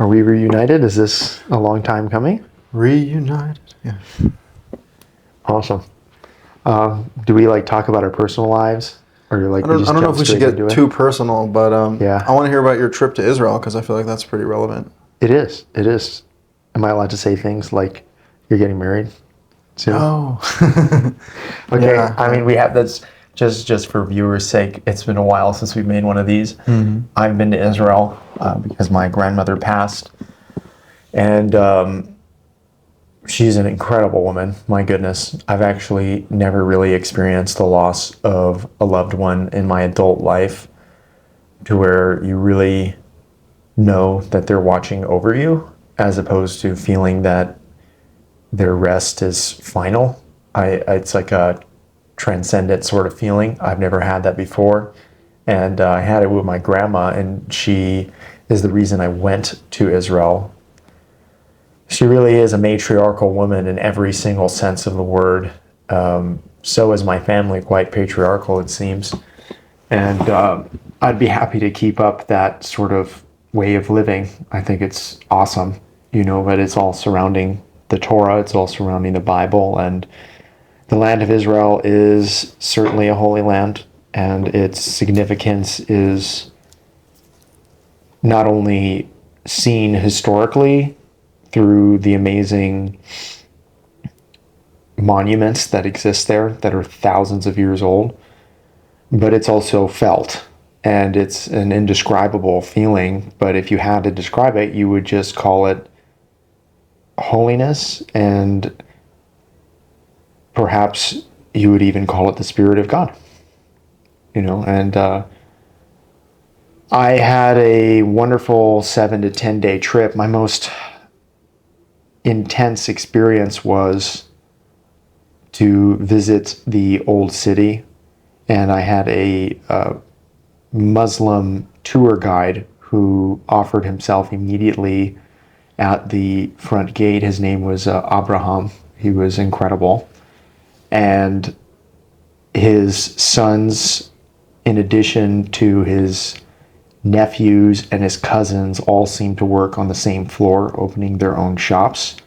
Are we reunited? Is this a long time coming? Reunited. Yeah. Awesome. Do we talk about our personal lives, or I don't know if we should get too personal, but Yeah. I want to hear about your trip to Israel because I feel like that's pretty relevant. It is. It is. Am I allowed to say things like you're getting married soon? Oh. Okay. Yeah. I mean, we have that's just for viewers' sake. It's been a while since we've made one of these. Mm-hmm. I've been to Israel because my grandmother passed, and she's an incredible woman. My goodness, I've actually never really experienced the loss of a loved one in my adult life, to where you really know that they're watching over you, as opposed to feeling that their rest is final. It's like a transcendent sort of feeling. I've never had that before, and I had it with my grandma, and she is the reason I went to Israel. She really is a matriarchal woman in every single sense of the word. So is my family, quite patriarchal, it seems. And I'd be happy to keep up that sort of way of living. I think it's awesome, but it's all surrounding the Torah, it's all surrounding the Bible, and the land of Israel is certainly a holy land, and its significance is not only seen historically through the amazing monuments that exist there that are thousands of years old, but it's also felt, and it's an indescribable feeling. But if you had to describe it, you would just call it holiness, and perhaps you would even call it the Spirit of God. And I had a wonderful 7 to 10 day trip. My most intense experience was to visit the old city, and I had a Muslim tour guide who offered himself immediately at the front gate. His name was Abraham. He was incredible, and his sons, in addition to his nephews and his cousins, all seem to work on the same floor, opening their own shops.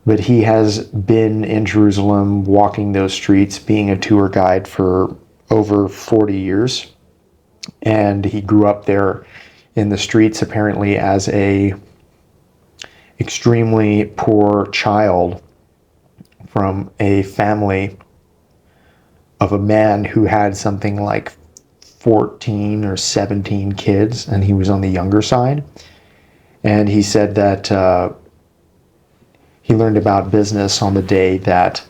But he has been in Jerusalem, walking those streets, being a tour guide for over 40 years. And he grew up there in the streets, apparently as a extremely poor child from a family of a man who had something like 14 or 17 kids, and he was on the younger side. And he said that he learned about business on the day that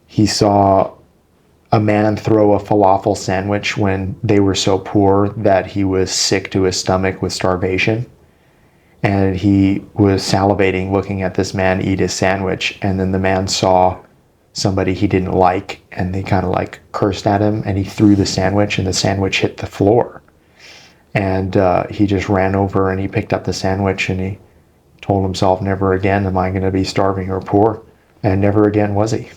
he saw a man throw a falafel sandwich when they were so poor that he was sick to his stomach with starvation. And he was salivating looking at this man eat his sandwich, and then the man saw somebody he didn't like, and they kind of cursed at him, and he threw the sandwich, and the sandwich hit the floor. And he just ran over and he picked up the sandwich, and he told himself, never again am I going to be starving or poor. And never again was he.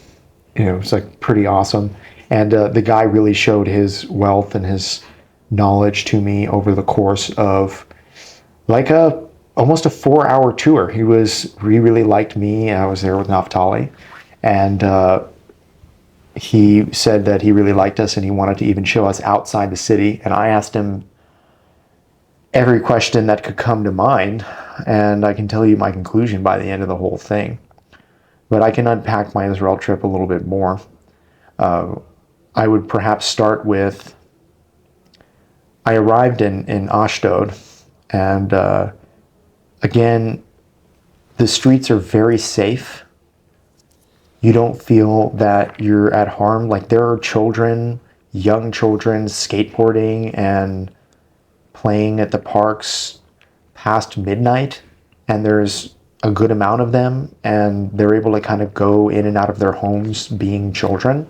It was pretty awesome. And the guy really showed his wealth and his knowledge to me over the course of almost a 4-hour tour. He really liked me. I was there with Naftali, and he said that he really liked us, and he wanted to even show us outside the city. And I asked him every question that could come to mind, and I can tell you my conclusion by the end of the whole thing. But I can unpack my Israel trip a little bit more. I would perhaps start with, I arrived in Ashdod, and again, the streets are very safe. You don't feel that you're at harm. There are children, young children, skateboarding and playing at the parks past midnight, and there's a good amount of them, and they're able to kind of go in and out of their homes being children.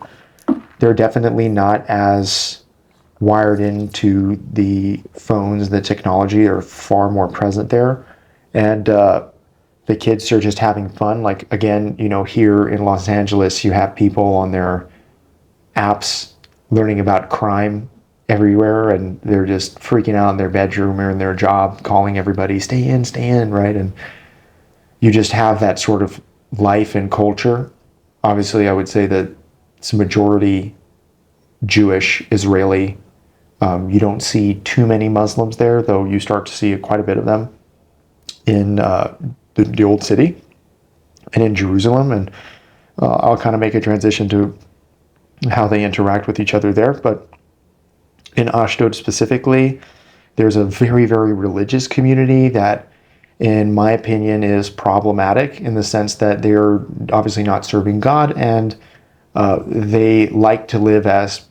They're definitely not as wired into the phones, the technology are far more present there. And the kids are just having fun. Again, here in Los Angeles, you have people on their apps learning about crime everywhere, and they're just freaking out in their bedroom or in their job, calling everybody, stay in, right? And you just have that sort of life and culture. Obviously, I would say that it's majority Jewish, Israeli. You don't see too many Muslims there, though you start to see quite a bit of them in the old city and in Jerusalem. And I'll kind of make a transition to how they interact with each other there. But in Ashdod specifically, there's a very, very religious community that, in my opinion, is problematic in the sense that they're obviously not serving God, and they like to live as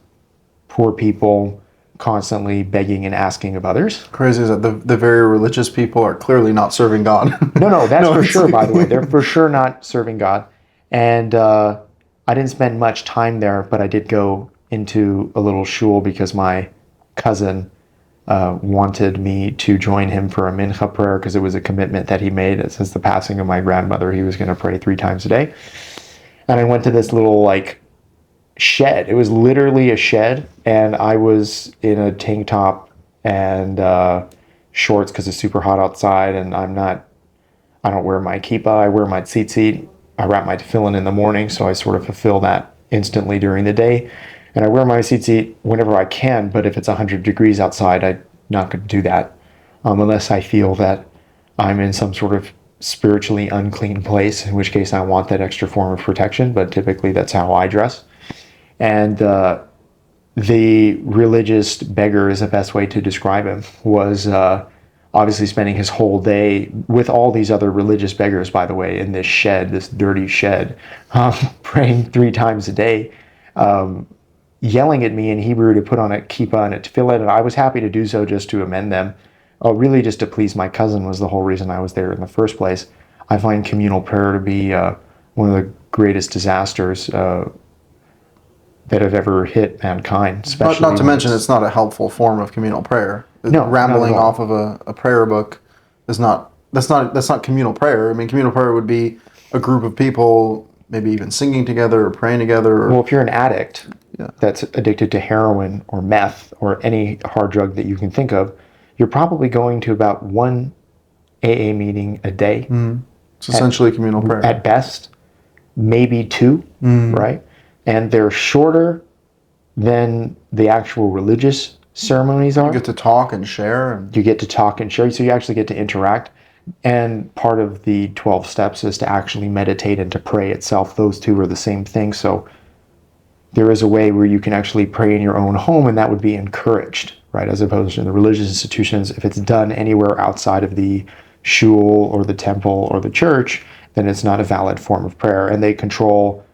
poor people, constantly begging and asking of others. Crazy is that the very religious people are clearly not serving God. No, that's for sure, by the way. They're for sure not serving God. And I didn't spend much time there, but I did go into a little shul because my cousin wanted me to join him for a mincha prayer, because it was a commitment that he made since the passing of my grandmother. He was going to pray 3 times a day. And I went to this little shed. It was literally a shed, and I was in a tank top and shorts because it's super hot outside, and I don't wear my kippah. I wear my tzitzit. I wrap my tefillin in the morning, so I sort of fulfill that instantly during the day. And I wear my tzitzit whenever I can, but if it's 100 degrees outside, I'm not going to do that unless I feel that I'm in some sort of spiritually unclean place, in which case I want that extra form of protection, but typically that's how I dress. And the religious beggar is the best way to describe him, was obviously spending his whole day with all these other religious beggars, by the way, in this shed, this dirty shed, praying 3 times a day, yelling at me in Hebrew to put on a kippah and a tefillin, and I was happy to do so just to amend them. Really just to please my cousin was the whole reason I was there in the first place. I find communal prayer to be one of the greatest disasters that have ever hit mankind. Especially not to mention, it's not a helpful form of communal prayer. No, rambling off of a prayer book is that's not communal prayer. I mean, communal prayer would be a group of people maybe even singing together or praying together. Well, if you're an addict that's addicted to heroin or meth or any hard drug that you can think of, you're probably going to about 1 AA meeting a day. It's essentially communal prayer. At best, maybe 2, right? And they're shorter than the actual religious ceremonies are. You get to talk and share. You get to talk and share, so you actually get to interact. And part of the 12 steps is to actually meditate and to pray itself. Those 2 are the same thing. So there is a way where you can actually pray in your own home, and that would be encouraged, right? As opposed to in the religious institutions, if it's done anywhere outside of the shul or the temple or the church, then it's not a valid form of prayer. And they control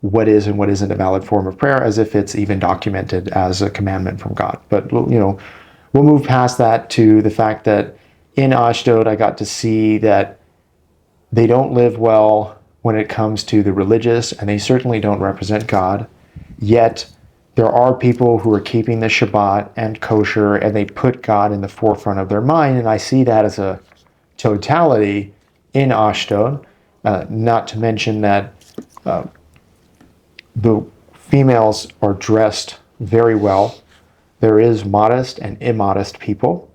what is and what isn't a valid form of prayer, as if it's even documented as a commandment from God. But, we'll move past that to the fact that in Ashdod, I got to see that they don't live well when it comes to the religious, and they certainly don't represent God. Yet, there are people who are keeping the Shabbat and kosher, and they put God in the forefront of their mind, and I see that as a totality in Ashdod. Not to mention that the females are dressed very well. There is modest and immodest people,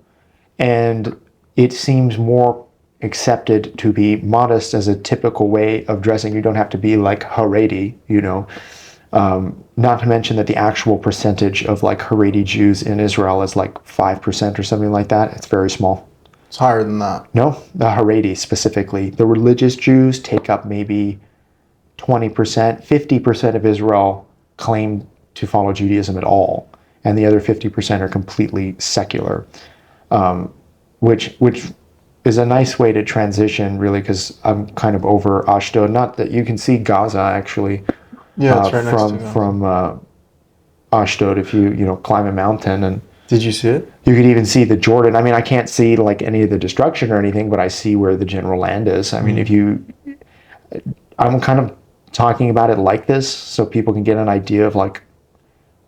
and it seems more accepted to be modest as a typical way of dressing. You don't have to be like Haredi, not to mention that the actual percentage of Haredi Jews in Israel is 5% or something like that. It's very small. It's higher than that. No, the Haredi specifically. The religious Jews take up maybe 20%, 50% of Israel claim to follow Judaism at all, and the other 50% are completely secular, which is a nice way to transition, really, because I'm kind of over Ashdod. Not that you can see Gaza, actually, it's right next to from Ashdod if you climb a mountain. And did you see it? You could even see the Jordan. I mean, I can't see any of the destruction or anything, but I see where the general land is. I mean, I'm kind of talking about it like this so people can get an idea of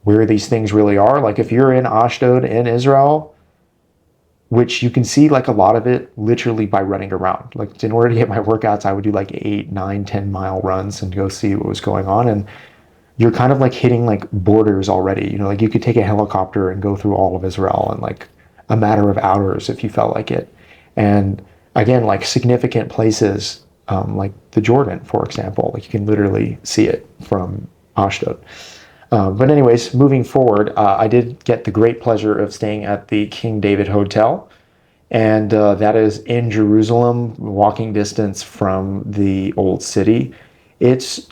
where these things really are. If you're in Ashdod in Israel, which you can see a lot of it literally by running around. In order to get my workouts, I would do 8, 9, 10 mile runs and go see what was going on. And you're kind of like hitting like borders already. You know, like you could take a helicopter and go through all of Israel in like a matter of hours if you felt like it. And again, like significant places, like the Jordan, for example, like you can literally see it from Ashdod. But anyways, moving forward, I did get the great pleasure of staying at the King David Hotel, and that is in Jerusalem, walking distance from the old city. It's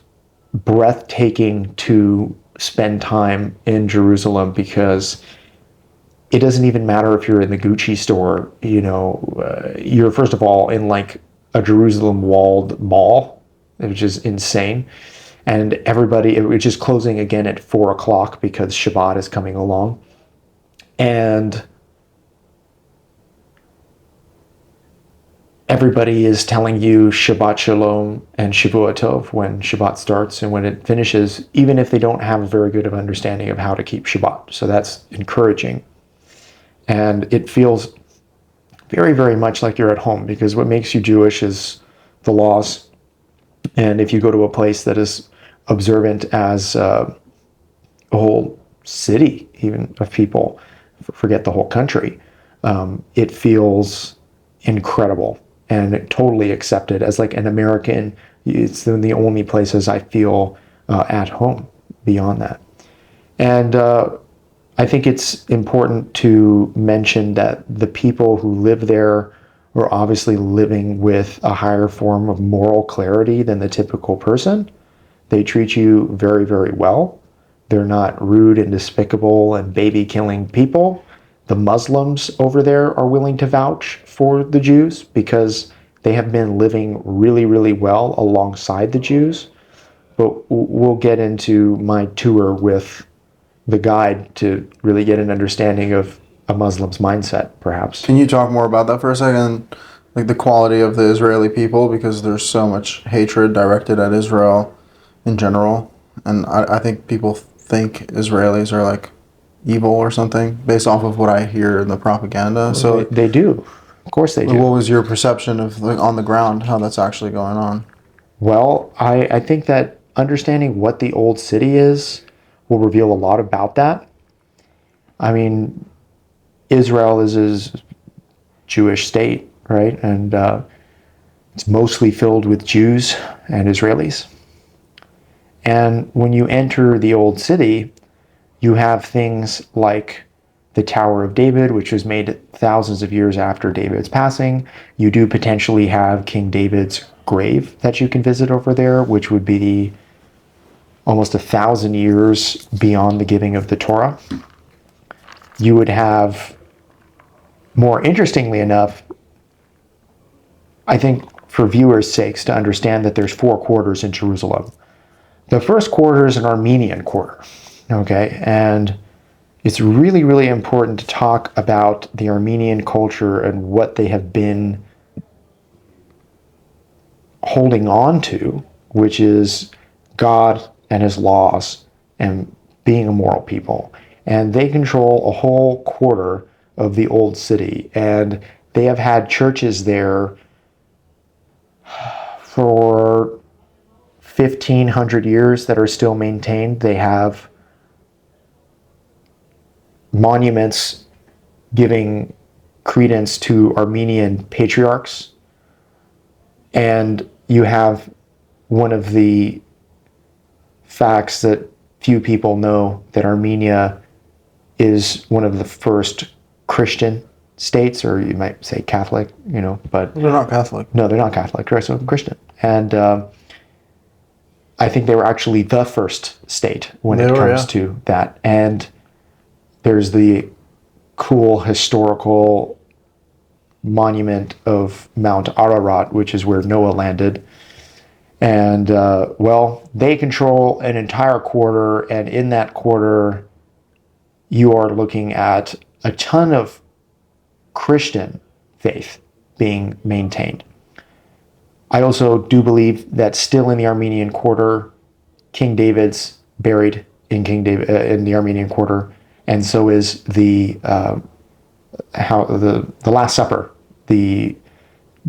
breathtaking to spend time in Jerusalem because it doesn't even matter if you're in the Gucci store. You know, you're first of all in like a Jerusalem walled mall, which is insane. And everybody, which is closing again at 4 o'clock because Shabbat is coming along. And everybody is telling you Shabbat Shalom and Shavua Tov when Shabbat starts and when it finishes, even if they don't have a very good of understanding of how to keep Shabbat. So that's encouraging. And it feels very, very much like you're at home, because what makes you Jewish is the laws. And if you go to a place that is observant as a whole city, even of people, forget the whole country, it feels incredible and totally accepted as like an American. It's the only places I feel at home beyond that. And I think it's important to mention that the people who live there are obviously living with a higher form of moral clarity than the typical person. They treat you very, very well. They're not rude and despicable and baby killing people. The Muslims over there are willing to vouch for the Jews because they have been living really, really well alongside the Jews. But we'll get into my tour with the guide to really get an understanding of a Muslim's mindset, perhaps. Can you talk more about that for a second? Like the quality of the Israeli people, because there's so much hatred directed at Israel in general. And I think people think Israelis are like evil or something based off of what I hear in the propaganda. So They do. Of course they do. what was your perception of like on the ground, how that's actually going on? Well, I think that understanding what the old city is will reveal a lot about that. I mean, Israel is a Jewish state, right? And it's mostly filled with Jews and Israelis. And when you enter the old city, you have things like the Tower of David, which was made thousands of years after David's passing. You do potentially have King David's grave that you can visit over there, which would be almost 1,000 years beyond the giving of the Torah. You would have, more interestingly enough, I think for viewers' sakes, to understand that there's 4 quarters in Jerusalem. The first quarter is an Armenian quarter, okay? And it's really, really important to talk about the Armenian culture and what they have been holding on to, which is God and his laws and being a moral people. And they control a whole quarter of the old city. And they have had churches there for 1,500 years that are still maintained. They have monuments giving credence to Armenian patriarchs. And you have one of the facts that few people know, that Armenia is one of the first Christian states, or you might say Catholic, you know, but They're not Catholic. no, they're not Catholic, right? So Christian. And I think they were actually the first state when it comes to that. And there's the cool historical monument of Mount Ararat, which is where Noah landed. And well, they control an entire quarter, and in that quarter, you are looking at a ton of Christian faith being maintained. I also do believe that still in the Armenian quarter, King David's buried in in the Armenian quarter, and so is the Last Supper, the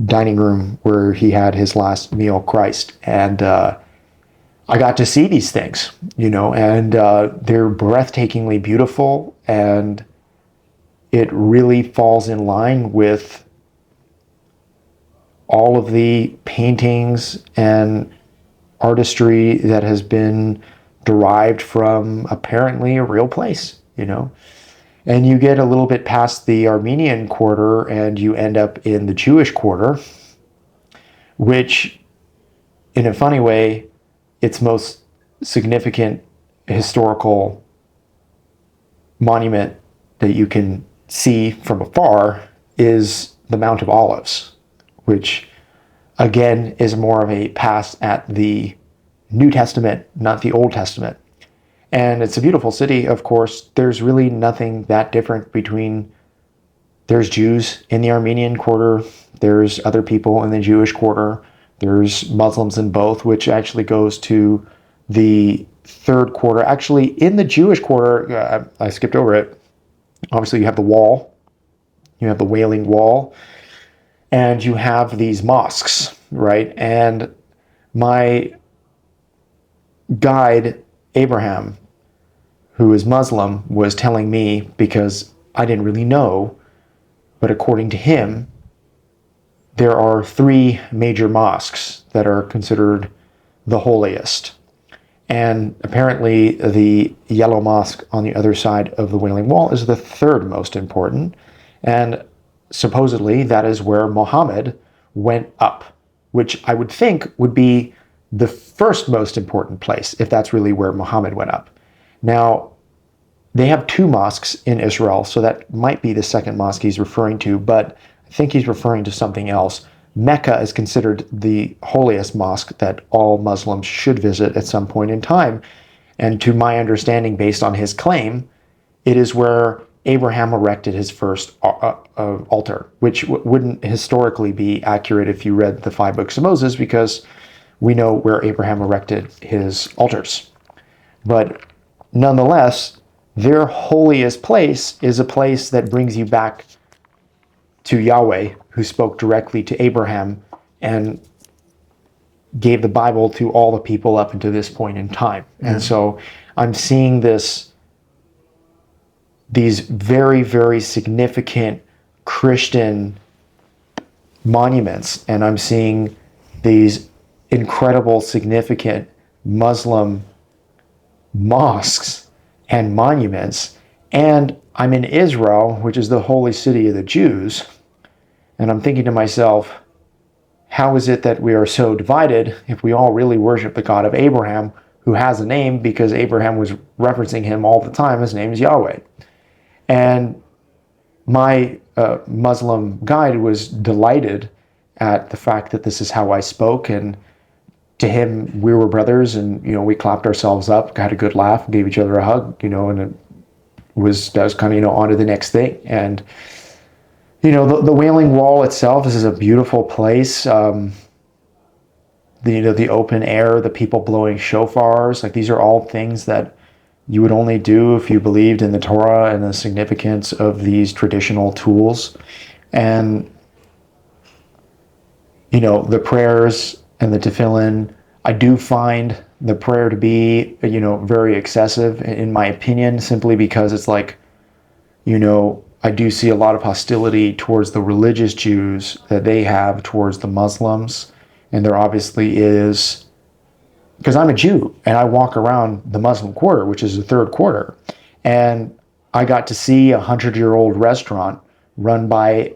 dining room where he had his last meal, Christ. And I I got to see these things, and they're breathtakingly beautiful, and it really falls in line with all of the paintings and artistry that has been derived from apparently a real place. And you get a little bit past the Armenian quarter and you end up in the Jewish quarter, which, in a funny way, its most significant historical monument that you can see from afar is the Mount of Olives, which again is more of a pass at the New Testament, not the Old Testament. And it's a beautiful city, of course. There's really nothing that different between, there's Jews in the Armenian quarter, there's other people in the Jewish quarter, there's Muslims in both, which actually goes to the third quarter. Actually, in the Jewish quarter, I skipped over it. Obviously, you have the wall, you have the Wailing Wall, and you have these mosques, right? And my guide, Abraham, who is Muslim, was telling me, because I didn't really know, but according to him, there are 3 major mosques that are considered the holiest. And apparently the Yellow Mosque on the other side of the Wailing Wall is the 3rd most important. And supposedly that is where Muhammad went up, which I would think would be the 1st most important place, if that's really where Muhammad went up. Now, they have 2 mosques in Israel, so that might be the 2nd mosque he's referring to, but I think he's referring to something else. Mecca is considered the holiest mosque that all Muslims should visit at some point in time. And to my understanding, based on his claim, it is where Abraham erected his first altar, which wouldn't historically be accurate if you read the 5 books of Moses, because we know where Abraham erected his altars. But nonetheless, their holiest place is a place that brings you back to Yahweh, who spoke directly to Abraham and gave the Bible to all the people up until this point in time. And so I'm seeing these very, very significant Christian monuments, and I'm seeing these incredible, significant Muslim mosques and monuments, and I'm in Israel, which is the holy city of the Jews, and I'm thinking to myself, how is it that we are so divided if we all really worship the God of Abraham, who has a name because Abraham was referencing him all the time? His name is Yahweh. And my Muslim guide was delighted at the fact that this is how I spoke, and to him, we were brothers, and we clapped ourselves up, had a good laugh, gave each other a hug, and that was kind of on to the next thing. And the Wailing Wall itself, this is a beautiful place. The open air, the people blowing shofars, like these are all things that you would only do if you believed in the Torah and the significance of these traditional tools. And the prayers and the tefillin, I do find the prayer to be very excessive in my opinion, simply because it's like, I do see a lot of hostility towards the religious Jews that they have towards the Muslims. And there obviously is, because I'm a Jew and I walk around the Muslim quarter, which is the 3rd quarter, and I got to see a 100-year-old restaurant run by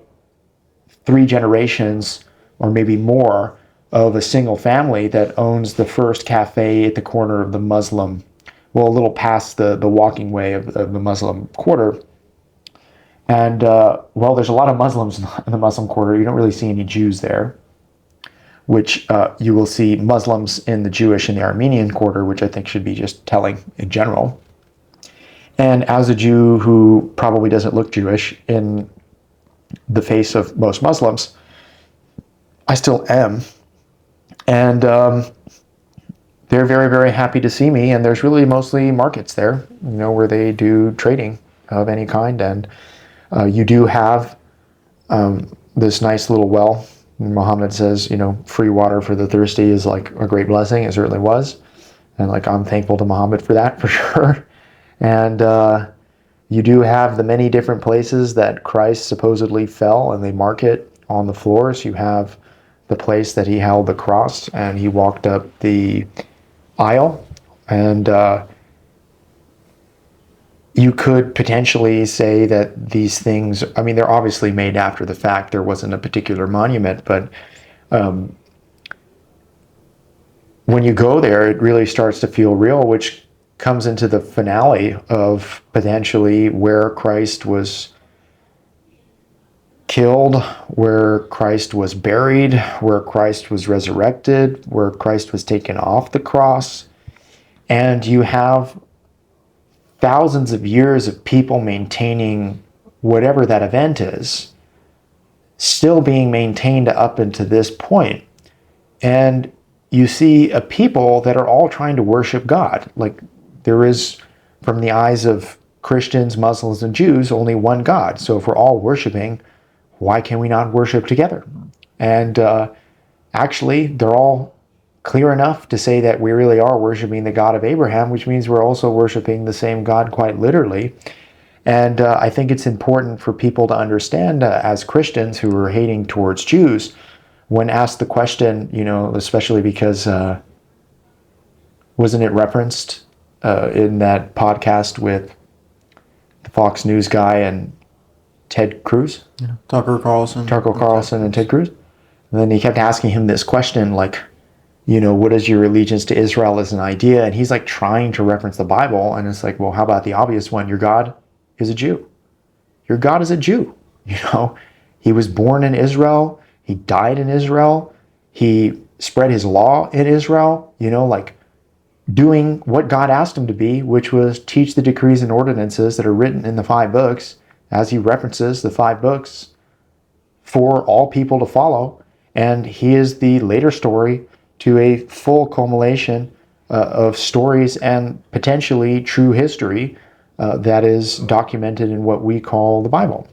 3 generations or maybe more of a single family that owns the first cafe at the corner of the Muslim, well, a little past the walking way of the Muslim quarter. And, there's a lot of Muslims in the Muslim quarter. You don't really see any Jews there, which you will see Muslims in the Jewish and the Armenian quarter, which I think should be just telling in general. And as a Jew who probably doesn't look Jewish in the face of most Muslims, I still am. And they're very, very happy to see me. And there's really mostly markets there, where they do trading of any kind. And you do have this nice little well. Muhammad says, free water for the thirsty is like a great blessing. It certainly was. And like, I'm thankful to Muhammad for that, for sure. And you do have the many different places that Christ supposedly fell, and they mark it on the floors. You have the place that he held the cross and he walked up the aisle. And you could potentially say that these things, I mean, they're obviously made after the fact. There wasn't a particular monument, but when you go there, it really starts to feel real, which comes into the finale of potentially where Christ was killed, where Christ was buried, where Christ was resurrected, where Christ was taken off the cross. And you have thousands of years of people maintaining whatever that event is, still being maintained up until this point. And you see a people that are all trying to worship God. Like, there is, from the eyes of Christians, Muslims, and Jews, only one God. So if we're all worshiping, why can we not worship together? And actually, they're all clear enough to say that we really are worshiping the God of Abraham, which means we're also worshiping the same God quite literally. And I think it's important for people to understand, as Christians who are hating towards Jews, when asked the question, especially because wasn't it referenced in that podcast with the Fox News guy and Ted Cruz? Yeah. Tucker Carlson and Ted Cruz. And then he kept asking him this question, like, what is your allegiance to Israel as an idea? And he's like trying to reference the Bible. And it's like, well, how about the obvious one? Your God is a Jew. Your God is a Jew. He was born in Israel. He died in Israel. He spread his law in Israel, doing what God asked him to be, which was teach the decrees and ordinances that are written in the 5 books, as he references the 5 books, for all people to follow. And he is the later story to a full culmination of stories and potentially true history that is documented in what we call the Bible.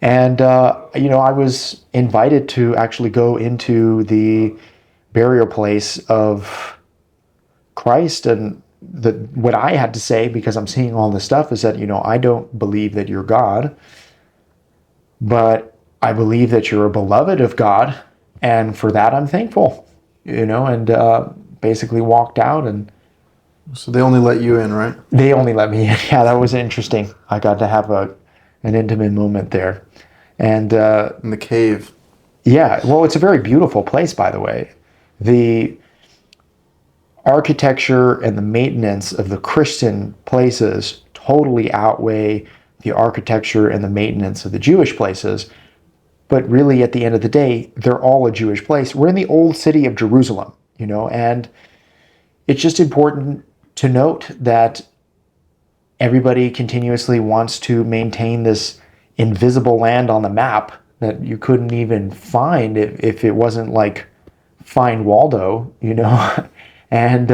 And, I was invited to actually go into the burial place of Christ. And what I had to say, because I'm seeing all this stuff, is that, I don't believe that you're God, but I believe that you're a beloved of God. And for that, I'm thankful, and basically walked out. And so they only let you in, right? They only let me in. Yeah, that was interesting. I got to have an intimate moment there. And in the cave. Yeah, well, it's a very beautiful place, by the way. The architecture and the maintenance of the Christian places totally outweigh the architecture and the maintenance of the Jewish places. But really, at the end of the day, they're all a Jewish place. We're in the old city of Jerusalem, and it's just important to note that everybody continuously wants to maintain this invisible land on the map that you couldn't even find if it wasn't like Find Waldo, And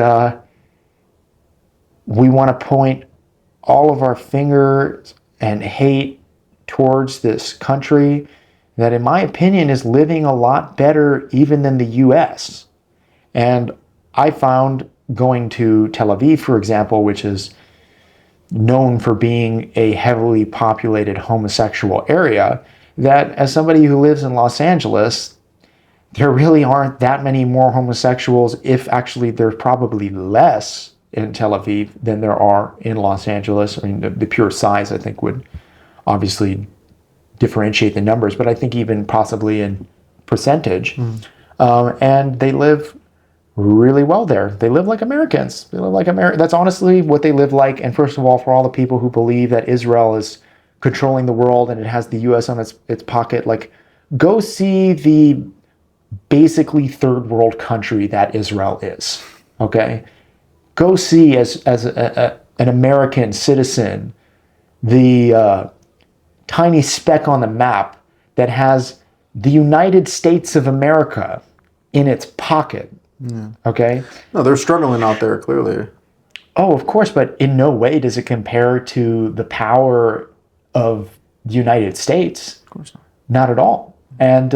we want to point all of our fingers and hate towards this country that, in my opinion, is living a lot better even than the U.S. And I found going to Tel Aviv, for example, which is known for being a heavily populated homosexual area, that as somebody who lives in Los Angeles, there really aren't that many more homosexuals, if actually there's probably less in Tel Aviv than there are in Los Angeles. I mean, the pure size, I think, would obviously differentiate the numbers, but I think even possibly in percentage. And they live really well there. They live like Americans. They live like That's honestly what they live like. And first of all, for all the people who believe that Israel is controlling the world and it has the U.S. on its pocket, like, go see the basically third world country that Israel is. Okay, go see as an American citizen the tiny speck on the map that has the United States of America in its pocket. Yeah. Okay? No, they're struggling out there, clearly. Oh, of course, but in no way does it compare to the power of the United States. Of course not. Not at all. And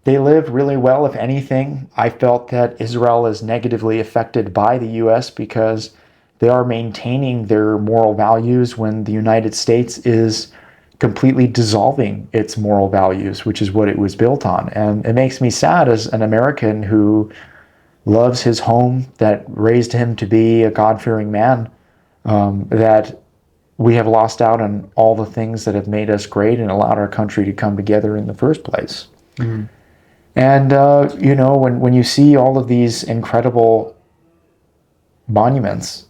they live really well. If anything, I felt that Israel is negatively affected by the U.S. because they are maintaining their moral values when the United States is completely dissolving its moral values, which is what it was built on. And it makes me sad as an American who loves his home, that raised him to be a God-fearing man, that we have lost out on all the things that have made us great and allowed our country to come together in the first place. Mm. And, when you see all of these incredible monuments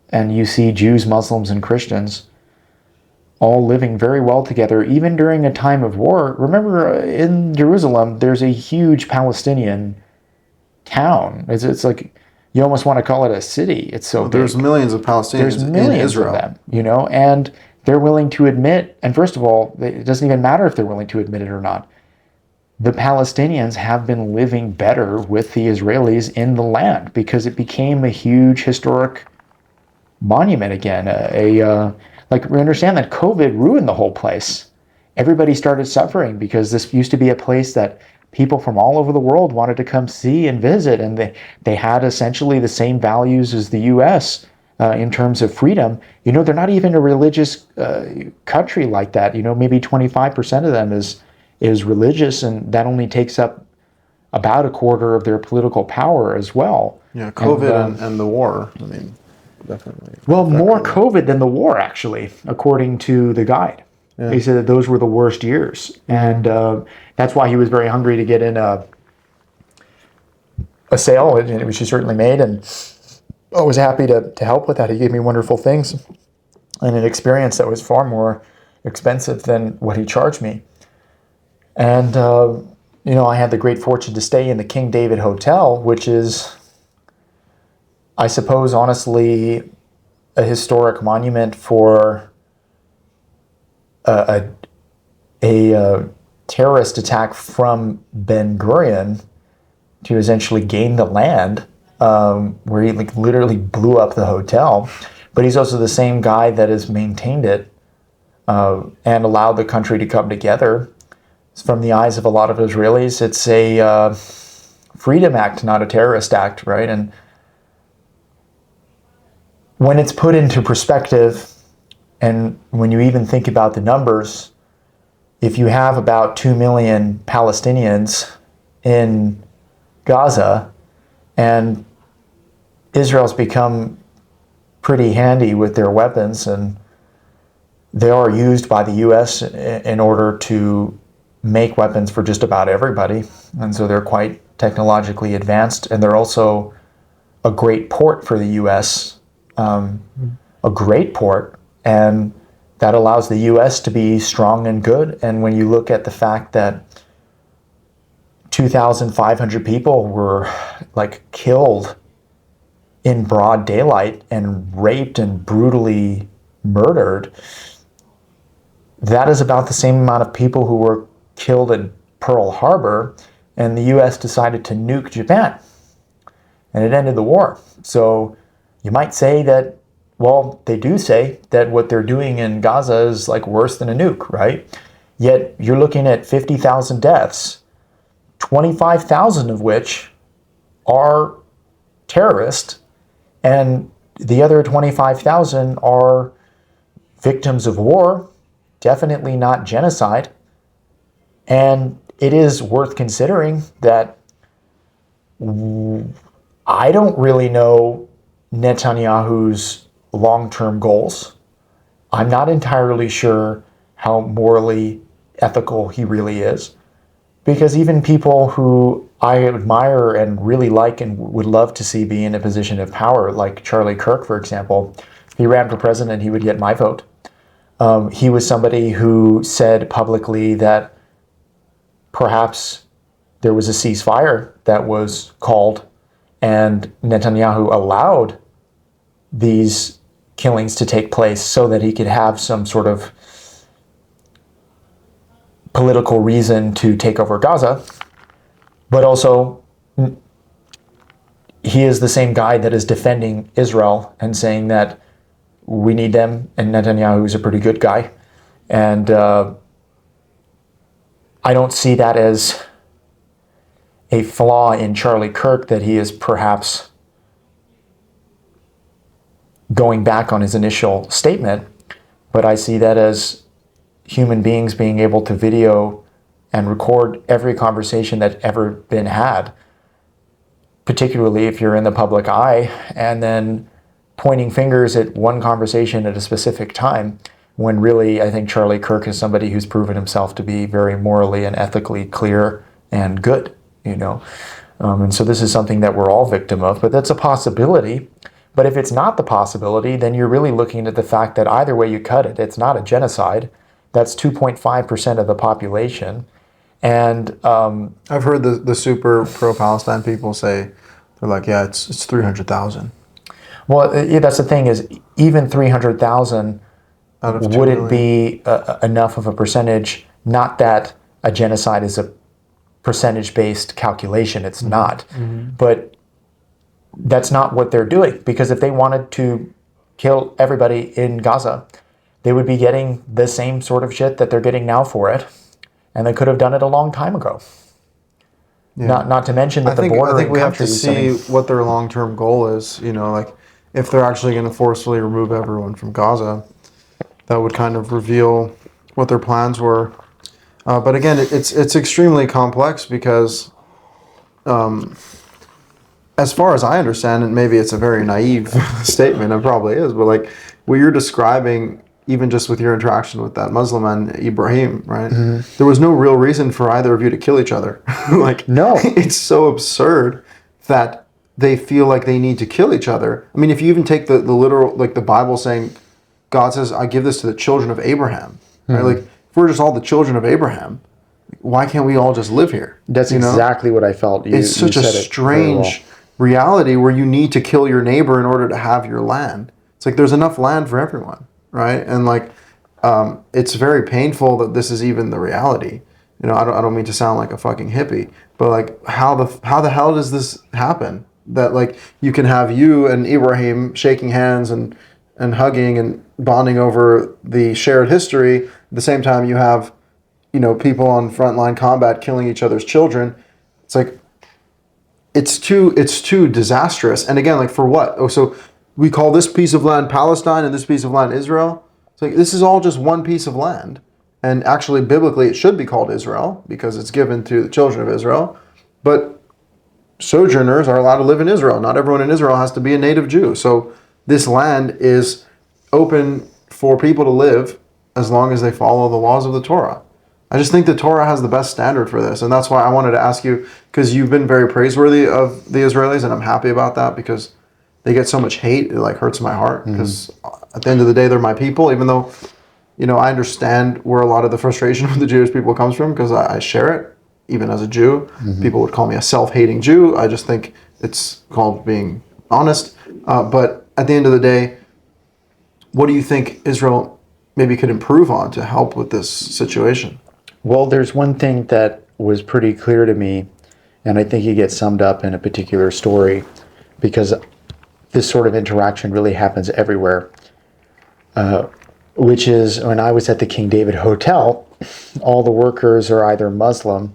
and you see Jews, Muslims, and Christians all living very well together, even during a time of war. Remember, in Jerusalem, there's a huge Palestinian town. It's like, you almost want to call it a city. It's so big. There's millions of Palestinians There's millions in Israel. of them, and they're willing to admit, and first of all, it doesn't even matter if they're willing to admit it or not. The Palestinians have been living better with the Israelis in the land because it became a huge historic monument again. Like, we understand that COVID ruined the whole place. Everybody started suffering because this used to be a place that people from all over the world wanted to come see and visit, and they had essentially the same values as the U.S. In terms of freedom. They're not even a religious country like that. Maybe 25% of them is religious, and that only takes up about a quarter of their political power as well. Yeah, COVID and the war. I mean, definitely. Well, more COVID than the war, actually, according to the guide. Yeah. He said that those were the worst years. And that's why he was very hungry to get in a sale, which he certainly made. And I was happy to help with that. He gave me wonderful things and an experience that was far more expensive than what he charged me. And, I had the great fortune to stay in the King David Hotel, which is, I suppose, honestly, a historic monument for a terrorist attack from Ben Gurion to essentially gain the land, where he literally blew up the hotel. But he's also the same guy that has maintained it and allowed the country to come together. From the eyes of a lot of Israelis, it's a freedom act, not a terrorist act, right? And when it's put into perspective, and when you even think about the numbers, if you have about 2 million Palestinians in Gaza, and Israel's become pretty handy with their weapons, and they are used by the U.S. in order to make weapons for just about everybody, and so they're quite technologically advanced, and they're also a great port for the U.S., a great port, and that allows the U.S. to be strong and good. And when you look at the fact that 2,500 people were killed in broad daylight and raped and brutally murdered, that is about the same amount of people who were killed in Pearl Harbor, and the U.S. decided to nuke Japan, and it ended the war. So you might say that, well, they do say that what they're doing in Gaza is worse than a nuke, right? Yet you're looking at 50,000 deaths, 25,000 of which are terrorists, and the other 25,000 are victims of war, definitely not genocide. And it is worth considering that I don't really know Netanyahu's long-term goals. I'm not entirely sure how morally ethical he really is, because even people who I admire and really like and would love to see be in a position of power, like Charlie Kirk, for example, if he ran for president, he would get my vote. He was somebody who said publicly that perhaps there was a ceasefire that was called, and Netanyahu allowed these killings to take place so that he could have some sort of political reason to take over Gaza. But also, he is the same guy that is defending Israel and saying that we need them, and Netanyahu is a pretty good guy. And I don't see that as a flaw in Charlie Kirk that he is perhaps going back on his initial statement, but I see that as human beings being able to video and record every conversation that's ever been had, particularly if you're in the public eye, and then pointing fingers at one conversation at a specific time, when really I think Charlie Kirk is somebody who's proven himself to be very morally and ethically clear and good, you know. And so this is something that we're all victim of, but that's a possibility. But if it's not the possibility, then you're really looking at the fact that either way you cut it, it's not a genocide. That's 2.5% of the population. And I've heard the super pro-Palestine people say, they're like, yeah, it's 300,000. Well, that's the thing is, even 300,000, Out of 2 would it million. be enough of a percentage? Not that a genocide is a percentage-based calculation. It's not. But that's not what they're doing. Because if they wanted to kill everybody in Gaza, they would be getting the same sort of shit that they're getting now for it. And they could have done it a long time ago. Yeah. Not to mention that I think bordering we have to countries, see what their long-term goal is. You know, like if they're actually going to forcefully remove everyone from Gaza, that would kind of reveal what their plans were. But again, it's extremely complex because, as far as I understand, and maybe it's a very naive statement, it probably is, but like what you're describing, even just with your interaction with that Muslim man, Ibrahim, right? There was no real reason for either of you to kill each other. Like, No. It's so absurd that they feel like they need to kill each other. I mean, if you even take the literal, like the Bible saying, God says, I give this to the children of Abraham, right? Like, if we're just all the children of Abraham, why can't we all just live here? That's you know? exactly what I felt. It's such a said it very strange reality where you need to kill your neighbor in order to have your land. It's like there's enough land for everyone, right? And like, it's very painful that this is even the reality. You know, I don't mean to sound like a fucking hippie, but like, how the hell does this happen? That like you can have you and Ibrahim shaking hands and hugging and bonding over the shared history. At the same time, you have, you know, people on frontline combat killing each other's children. It's like, it's too disastrous. And again, like for what? Oh, so we call this piece of land Palestine and this piece of land Israel. It's like, this is all just one piece of land. And actually, biblically, it should be called Israel because it's given to the children of Israel. But sojourners are allowed to live in Israel. Not everyone in Israel has to be a native Jew. So this land is open for people to live as long as they follow the laws of the Torah. I just think the Torah has the best standard for this. And that's why I wanted to ask you, because you've been very praiseworthy of the Israelis, and I'm happy about that because they get so much hate, it like hurts my heart. Because at the end of the day, they're my people, even though, you know, I understand where a lot of the frustration with the Jewish people comes from because I share it, even as a Jew. People would call me a self-hating Jew. I just think it's called being honest. But at the end of the day, what do you think Israel maybe could improve on to help with this situation? Well, there's one thing that was pretty clear to me, and I think it gets summed up in a particular story, because this sort of interaction really happens everywhere, which is when I was at the King David Hotel, all the workers are either Muslim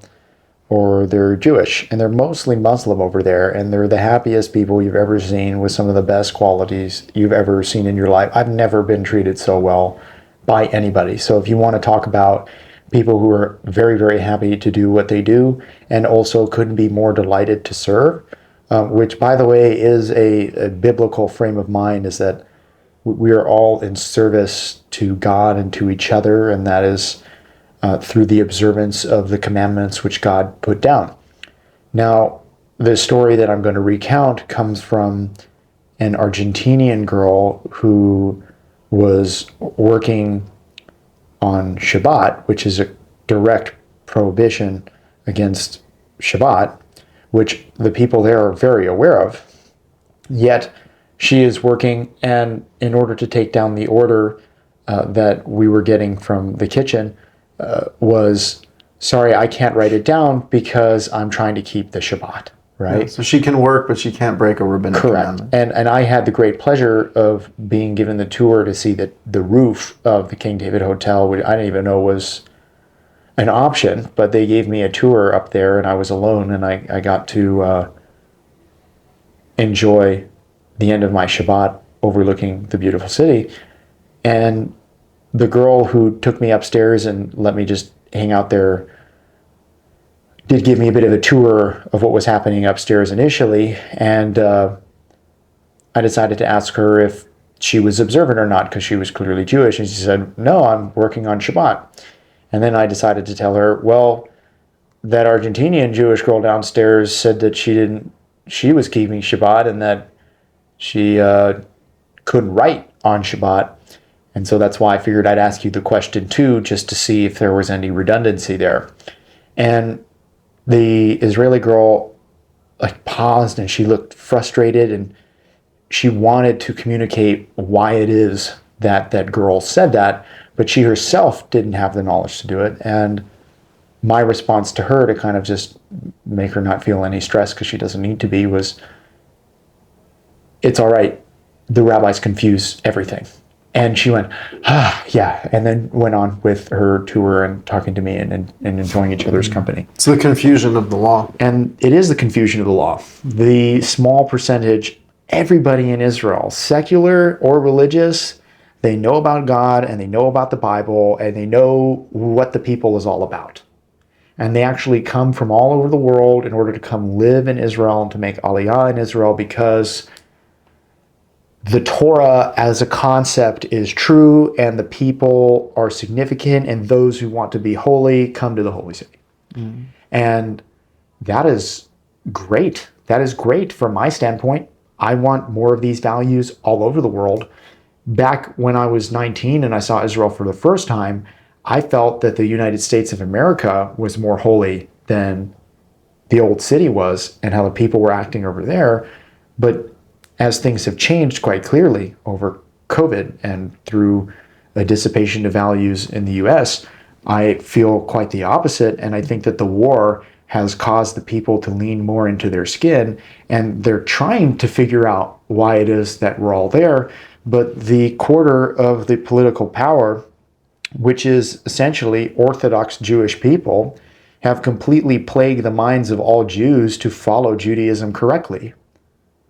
or they're Jewish, and they're mostly Muslim over there, and they're the happiest people you've ever seen with some of the best qualities you've ever seen in your life. I've never been treated so well by anybody. So if you want to talk about people who are very, very happy to do what they do and also couldn't be more delighted to serve, which, by the way, is a biblical frame of mind, is that we are all in service to God and to each other, and that is through the observance of the commandments which God put down. Now, the story that I'm going to recount comes from an Argentinian girl who was working on Shabbat, which is a direct prohibition against Shabbat, which the people there are very aware of. Yet she is working, and in order to take down the order that we were getting from the kitchen, was, sorry, I can't write it down because I'm trying to keep the Shabbat, right? Yeah, so she can work, but she can't break a rabbinic commandment. And I had the great pleasure of being given the tour to see the roof of the King David Hotel, which I didn't even know was an option, but they gave me a tour up there, and I was alone, and I got to enjoy the end of my Shabbat overlooking the beautiful city. And the girl who took me upstairs and let me just hang out there did give me a bit of a tour of what was happening upstairs initially, and I decided to ask her if she was observant or not, because she was clearly Jewish, and she said, "No, I'm working on Shabbat." And then I decided to tell her, well, that Argentinian Jewish girl downstairs said that she was keeping Shabbat, and that she couldn't write on Shabbat. And so that's why I figured I'd ask you the question too, just to see if there was any redundancy there. And the Israeli girl like paused, and she looked frustrated, and she wanted to communicate why it is that that girl said that, but she herself didn't have the knowledge to do it. And my response to her, to kind of just make her not feel any stress because she doesn't need to be, was, it's all right. The rabbis confuse everything. And she went, yeah, and then went on with her tour and talking to me and enjoying each other's company. It's the confusion of the law. And it is the confusion of the law. The small percentage, everybody in Israel, secular or religious, they know about God, and they know about the Bible, and they know what the people is all about. And they actually come from all over the world in order to come live in Israel and to make Aliyah in Israel, because the Torah as a concept is true, and the people are significant, and those who want to be holy come to the holy city. Mm. And that is great. That is great from my standpoint. I want more of these values all over the world. Back when I was 19 and I saw Israel for the first time, I felt that the United States of America was more holy than the old city was, and how the people were acting over there. But as things have changed quite clearly over COVID and through a dissipation of values in the US, I feel quite the opposite. And I think that the war has caused the people to lean more into their skin, and they're trying to figure out why it is that we're all there. But the quarter of the political power, which is essentially Orthodox Jewish people, have completely plagued the minds of all Jews to follow Judaism correctly.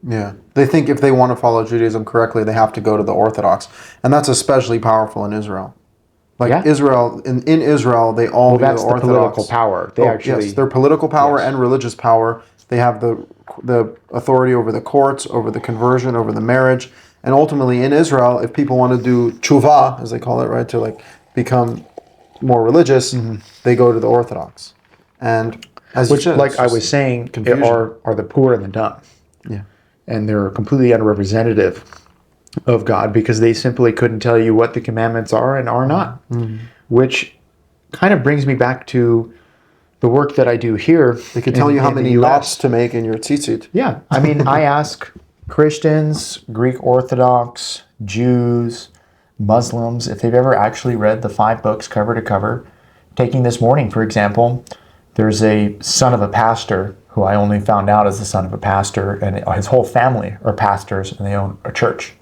Yeah. They think if they want to follow Judaism correctly, they have to go to the Orthodox. And that's especially powerful in Israel. Like Israel, in Israel, they all that's the Orthodox. The political power. They actually, yes, their political power and religious power. They have the authority over the courts, over the conversion, over the marriage. And ultimately in Israel, if people want to do tshuva, as they call it, right, to like become more religious, they go to the Orthodox. And as which, you said, like I was saying, are the poor and the dumb. Yeah. And they're completely unrepresentative of God, because they simply couldn't tell you what the commandments are and are not. Which kind of brings me back to the work that I do here. They could tell you how many knots to make in your tzitzit. Yeah. I mean, I ask Christians, Greek Orthodox, Jews, Muslims, if they've ever actually read the 5 books cover to cover. Taking this morning, for example, there's a son of a pastor who I only found out is the son of a pastor, and his whole family are pastors, and they own a church.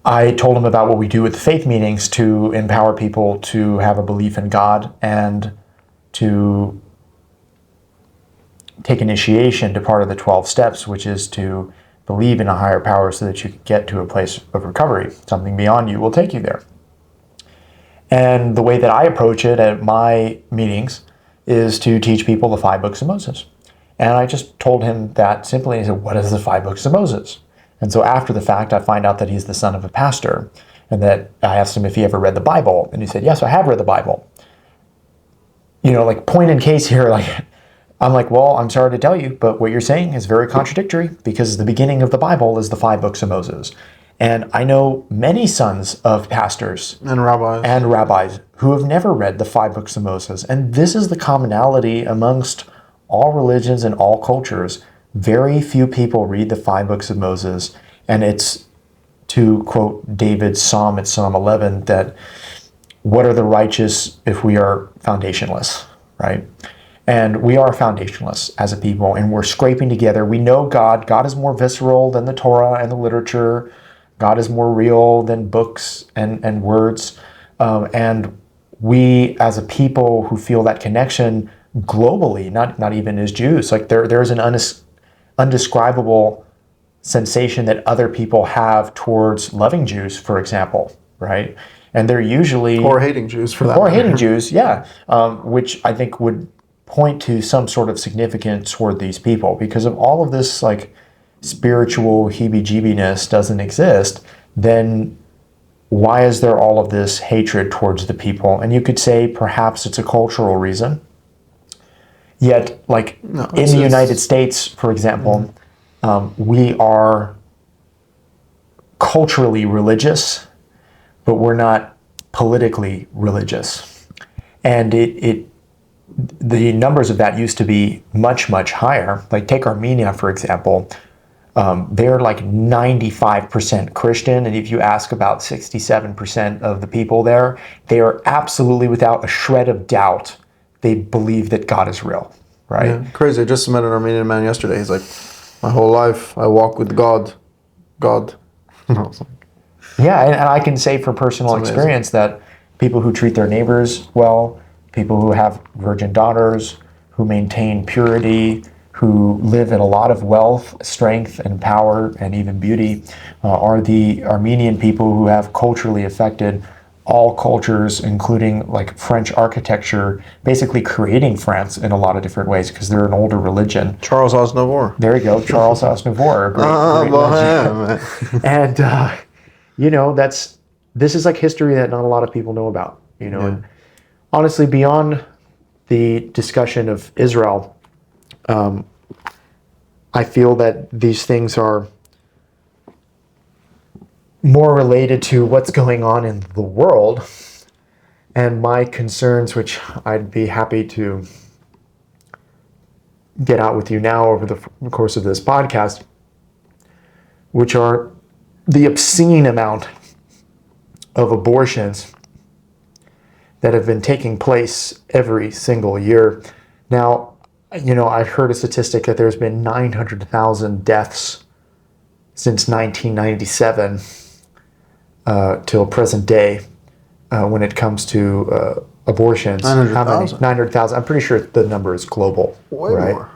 I told him about what we do at the faith meetings to empower people to have a belief in God and to take initiation to part of the 12 steps, which is to believe in a higher power so that you can get to a place of recovery. Something beyond you will take you there. And the way that I approach it at my meetings is to teach people the 5 books of Moses. And I just told him that simply. He said, what is the 5 books of Moses? And so after the fact, I find out that he's the son of a pastor, and that I asked him if he ever read the Bible. And he said, yes, I have read the Bible. You know, like point in case here, like, I'm like, well, I'm sorry to tell you, but what you're saying is very contradictory, because the beginning of the Bible is the 5 books of Moses. And I know many sons of pastors and rabbis who have never read the 5 books of Moses. And this is the commonality amongst all religions and all cultures. Very few people read the 5 books of Moses. And it's, to quote David's Psalm, it's Psalm 11, that what are the righteous if we are foundationless, right? And we are foundationless as a people, and we're scraping together. We know God. God is more visceral than the Torah and the literature. God is more real than books and words. And we as a people who feel that connection globally, not even as Jews, like there's an undescribable sensation that other people have towards loving Jews, for example, right? And they're usually Or hating Jews for that or matter. hating Jews, yeah, which I think would point to some sort of significance toward these people, because if all of this like spiritual heebie-jeebiness doesn't exist, then why is there all of this hatred towards the people? And you could say perhaps it's a cultural reason. Yet, like in the United States, for example, we are culturally religious, but we're not politically religious. And the numbers of that used to be much, much higher. Like take Armenia, for example. They're like 95% Christian, and if you ask about 67% of the people there, they are absolutely without a shred of doubt, they believe that God is real, right? Yeah, crazy. I just met an Armenian man yesterday. He's like, my whole life I walk with God. God. And I was like, Yeah, and I can say from personal experience that people who treat their neighbors well, people who have virgin daughters, who maintain purity, who live in a lot of wealth, strength, and power, and even beauty, are the Armenian people who have culturally affected all cultures, including like French architecture, basically creating France in a lot of different ways because they're an older religion. Charles Aznavour. There you go, Charles Aznavour, great legend. And you know, this is like history that not a lot of people know about. You know, and honestly, beyond the discussion of Israel, I feel that these things are more related to what's going on in the world and my concerns, which I'd be happy to get out with you now over the course of this podcast, which are the obscene amount of abortions that have been taking place every single year. Now, you know, I've heard a statistic that there's been 900,000 deaths since 1997 till present day when it comes to abortions. 900,000? 900,000. I'm pretty sure the number is global. Way right? more.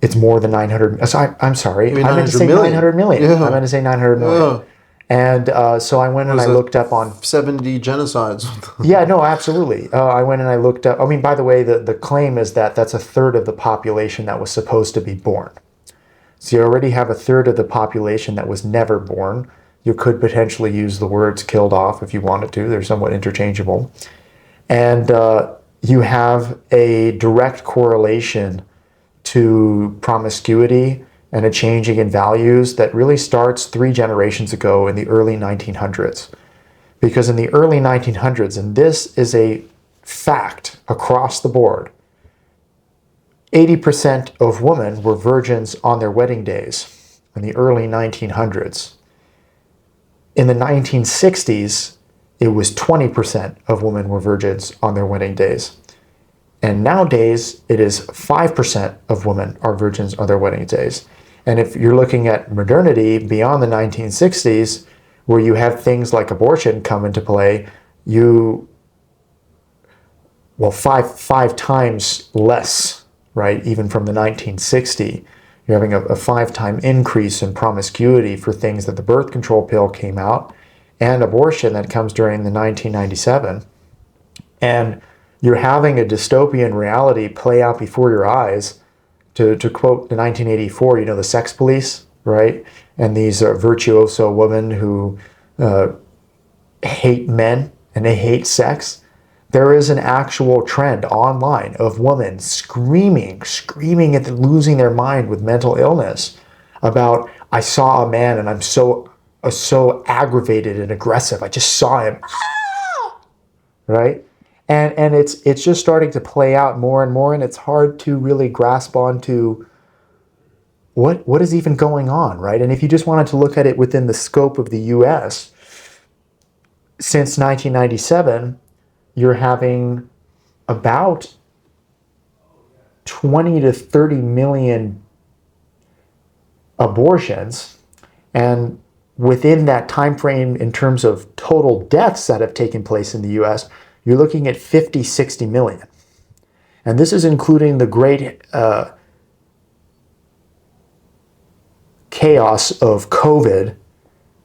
It's more than 900. I'm sorry. I meant to say million? 900 million. Yeah. I meant to say 900 million. Yeah. And so I went and I looked up on 70 genocides. Yeah, no, absolutely. I went and I looked up. I mean, by the way, the claim is that that's a third of the population that was supposed to be born. So you already have a third of the population that was never born. You could potentially use the words killed off if you wanted to. They're somewhat interchangeable. And you have a direct correlation to promiscuity and a changing in values that really starts 3 generations ago in the early 1900s. Because in the early 1900s, and this is a fact across the board, 80% of women were virgins on their wedding days in the early 1900s. In the 1960s, it was 20% of women were virgins on their wedding days. And nowadays, it is 5% of women are virgins on their wedding days. And if you're looking at modernity beyond the 1960s, where you have things like abortion come into play, five times less, right? Even from the 1960s, you're having a 5-time increase in promiscuity for things that the birth control pill came out, and abortion that comes during the 1997. And you're having a dystopian reality play out before your eyes. To quote the 1984, you know, the sex police, right? And these virtuoso women who hate men and they hate sex. There is an actual trend online of women screaming at losing their mind with mental illness about, I saw a man and I'm so aggravated and aggressive. I just saw him, right? And it's just starting to play out more and more, and it's hard to really grasp onto what is even going on, right? And if you just wanted to look at it within the scope of the U.S., since 1997, you're having about 20 to 30 million abortions, and within that time frame, in terms of total deaths that have taken place in the U.S., you're looking at 50, 60 million. And this is including the great chaos of COVID,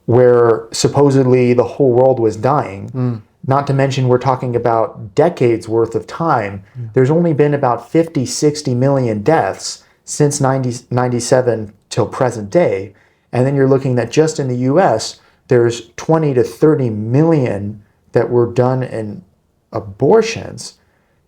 where supposedly the whole world was dying. Not to mention, we're talking about decades worth of time. There's only been about 50, 60 million deaths since 97 till present day. And then you're looking at just in the US, there's 20 to 30 million that were done in abortions.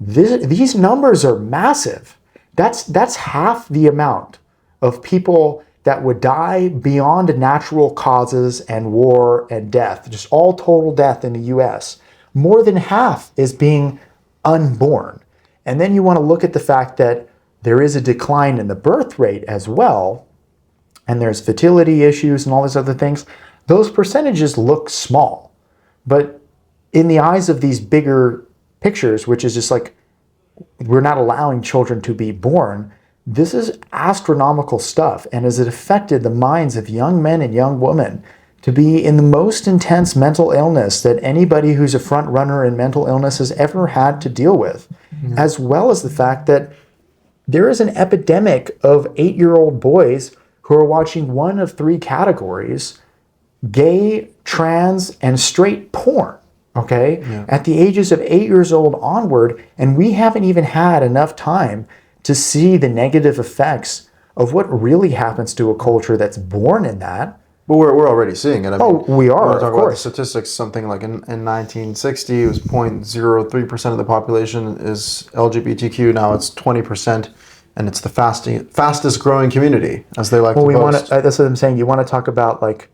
These numbers are massive. That's half the amount of people that would die beyond natural causes and war and death, just all total death in the US. More than half is being unborn. And then you want to look at the fact that there is a decline in the birth rate as well, and there's fertility issues and all these other things. Those percentages look small. But in the eyes of these bigger pictures, which is just like, we're not allowing children to be born, this is astronomical stuff, and has it affected the minds of young men and young women to be in the most intense mental illness that anybody who's a front runner in mental illness has ever had to deal with, as well as the fact that there is an epidemic of 8-year-old boys who are watching one of 3 categories: gay, trans, and straight porn. Okay? At the ages of 8 years old onward, and we haven't even had enough time to see the negative effects of what really happens to a culture that's born in that. But we're already seeing it. I mean, we are, of talk course. about the statistics, something like in 1960, it was 0.03% of the population is LGBTQ. Now it's 20%, and it's the fastest growing community, as they like to boast. That's what I'm saying. You want to talk about, like,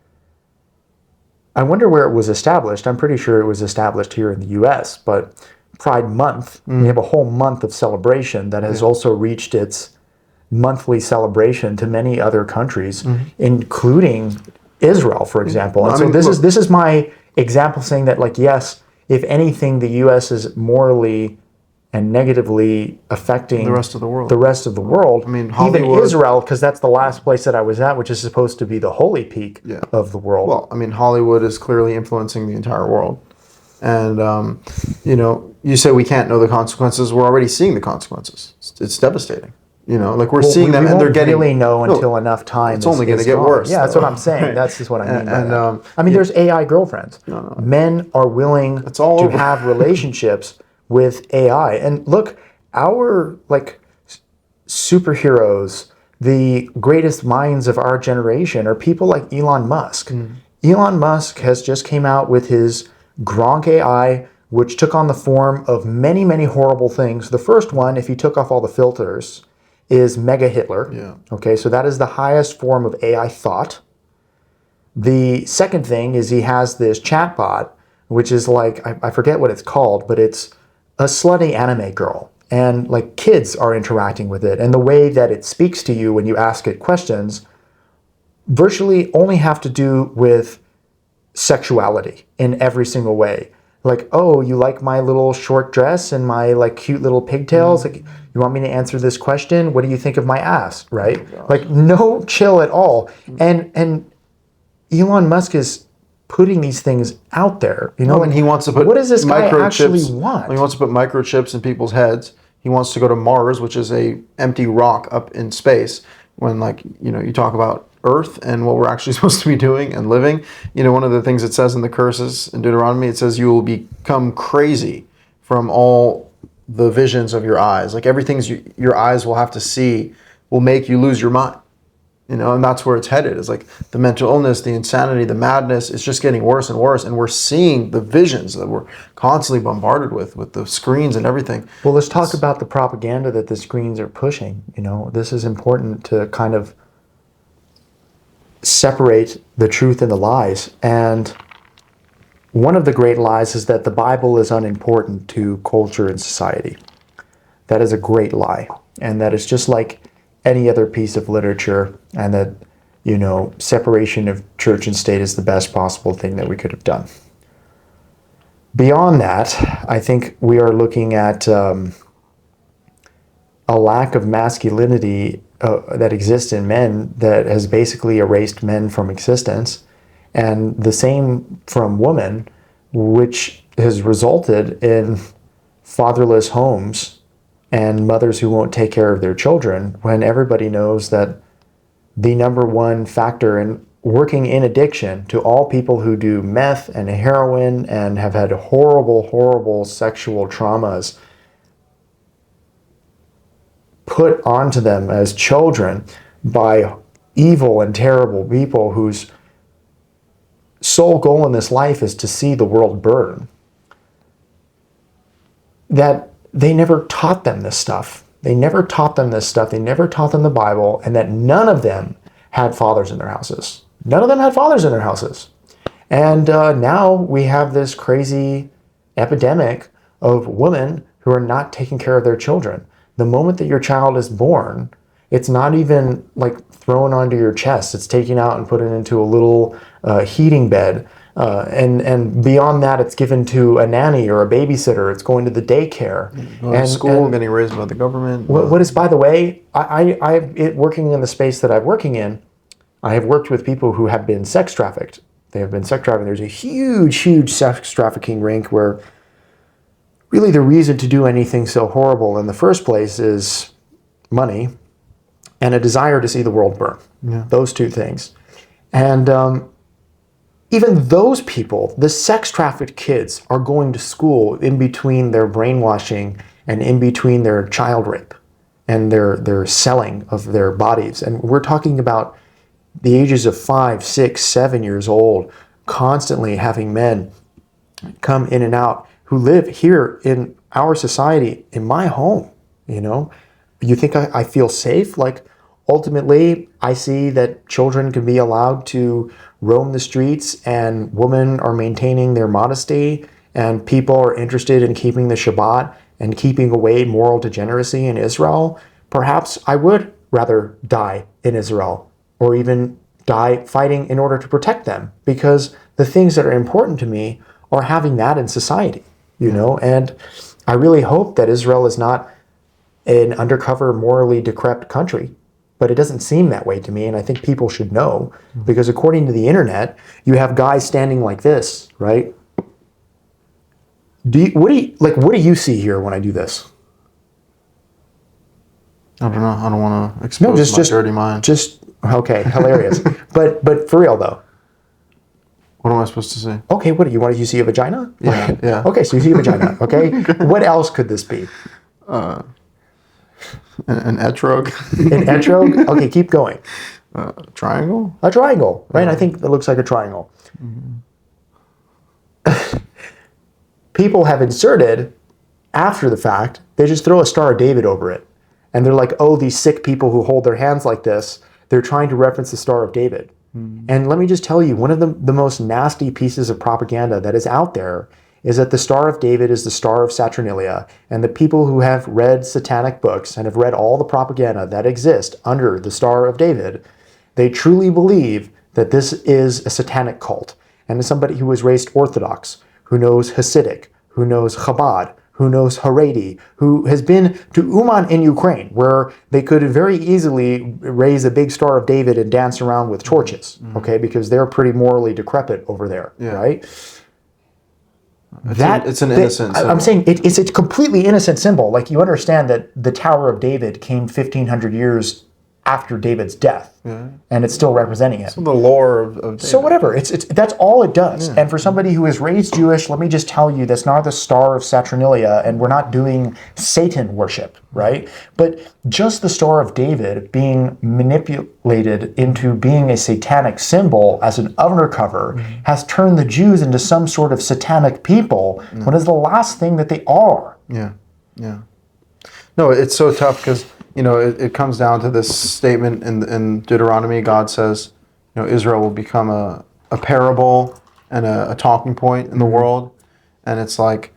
I wonder where it was established. I'm pretty sure it was established here in the U.S., but Pride Month, we have a whole month of celebration that has also reached its monthly celebration to many other countries, including Israel, for example. And this is my example saying that, like, yes, if anything, the U.S. is morally and negatively affecting the rest of the world. I mean, even Hollywood, Israel, because that's the last place that I was at, which is supposed to be the holy peak of the world. Well, I mean, Hollywood is clearly influencing the entire world. And, you say we can't know the consequences. We're already seeing the consequences. It's devastating. Like, we're seeing them, and they're getting... We really know until enough time. It's only going to get worse. Yeah, that's what I'm saying. Right. That's just what I mean by that. I mean, there's AI girlfriends. Men are willing to have relationships with AI. And look, our, like, superheroes, the greatest minds of our generation, are people like Elon Musk. Elon Musk has just came out with his Gronk AI, which took on the form of many, many horrible things. The first one, if you took off all the filters, is Mega Hitler. Okay, so that is the highest form of AI thought. The second thing is he has this chatbot, which is like, I forget what it's called, but it's a slutty anime girl. And, like, kids are interacting with it. And the way that it speaks to you when you ask it questions virtually only have to do with sexuality in every single way. Like, oh, you like my little short dress and my, like, cute little pigtails? Like, you want me to answer this question? What do you think of my ass? Right? Like, no chill at all. And Elon Musk is putting these things out there. And he wants to put what does this guy actually want? He wants to put microchips in people's heads. He wants to go to Mars, which is a empty rock up in space. When, like, you talk about Earth and what we're actually supposed to be doing and living. One of the things it says in the curses in Deuteronomy, it says you will become crazy from all the visions of your eyes. Like, everything your eyes will have to see will make you lose your mind. And that's where it's headed. It's like the mental illness, the insanity, the madness. It's just getting worse and worse. And we're seeing the visions that we're constantly bombarded with the screens and everything. Well, let's talk about the propaganda that the screens are pushing. This is important to kind of separate the truth and the lies. And one of the great lies is that the Bible is unimportant to culture and society. That is a great lie. And that it's just like any other piece of literature, and that, separation of church and state is the best possible thing that we could have done. Beyond that, I think we are looking at a lack of masculinity that exists in men that has basically erased men from existence, and the same from women, which has resulted in fatherless homes and mothers who won't take care of their children, when everybody knows that the number one factor in working in addiction, to all people who do meth and heroin and have had horrible, horrible sexual traumas put onto them as children by evil and terrible people whose sole goal in this life is to see the world burn, that they never taught them this stuff. They never taught them this stuff. They never taught them the Bible, and that none of them had fathers in their houses. None of them had fathers in their houses. And now we have this crazy epidemic of women who are not taking care of their children. The moment that your child is born, it's not even like thrown onto your chest. It's taken out and put it into a little heating bed. And beyond that, it's given to a nanny or a babysitter. It's going to the daycare. Going to school, getting raised by the government. What is, by the way, working in the space that I'm working in, I have worked with people who have been sex trafficked. They have been sex trafficked. There's a huge, huge sex trafficking ring where really the reason to do anything so horrible in the first place is money and a desire to see the world burn. Yeah. Those two things. And even those people, the sex trafficked kids, are going to school in between their brainwashing and in between their child rape and their selling of their bodies. And we're talking about the ages of 5, 6, 7 years old, constantly having men come in and out who live here in our society, in my home. You know, you think I feel safe? Like, ultimately, I see that children can be allowed to roam the streets and women are maintaining their modesty and people are interested in keeping the Shabbat and keeping away moral degeneracy in Israel. Perhaps I would rather die in Israel or even die fighting in order to protect them, because the things that are important to me are having that in society, you know? And I really hope that Israel is not an undercover, morally decrepit country, but it doesn't seem that way to me, and I think people should know, because according to the internet, you have guys standing like this, right? What do you see here when I do this? I don't know. I don't want to expose my dirty mind. Okay, hilarious. but for real though. What am I supposed to see? Okay, what do you want? You see a vagina? Yeah, yeah. Okay, so you see a vagina. Okay, what else could this be? An etrog. An etrog? Okay, keep going. Triangle? A triangle, right? Yeah. I think it looks like a triangle. Mm-hmm. People have inserted, after the fact, they just throw a Star of David over it. And they're like, oh, these sick people who hold their hands like this, they're trying to reference the Star of David. Mm-hmm. And let me just tell you, one of the most nasty pieces of propaganda that is out there is that the Star of David is the Star of Saturnalia. And the people who have read satanic books and have read all the propaganda that exist under the Star of David, they truly believe that this is a satanic cult. And as somebody who was raised Orthodox, who knows Hasidic, who knows Chabad, who knows Haredi, who has been to Uman in Ukraine, where they could very easily raise a big Star of David and dance around with torches, okay, because they're pretty morally decrepit over there, right? It's an innocent symbol. I'm saying it's a completely innocent symbol. Like, you understand that the Tower of David came 1,500 years after David's death, and it's still representing it. So the lore of David. So whatever, it's that's all it does. Yeah. And for somebody who is raised Jewish, let me just tell you, that's not the Star of Saturnalia, and we're not doing Satan worship, right? But just the Star of David being manipulated into being a satanic symbol as an undercover has turned the Jews into some sort of satanic people, when it's the last thing that they are. Yeah, yeah. No, it's so tough because, you know, it comes down to this statement in Deuteronomy. God says, you know, Israel will become a parable and a talking point in the world. And it's like,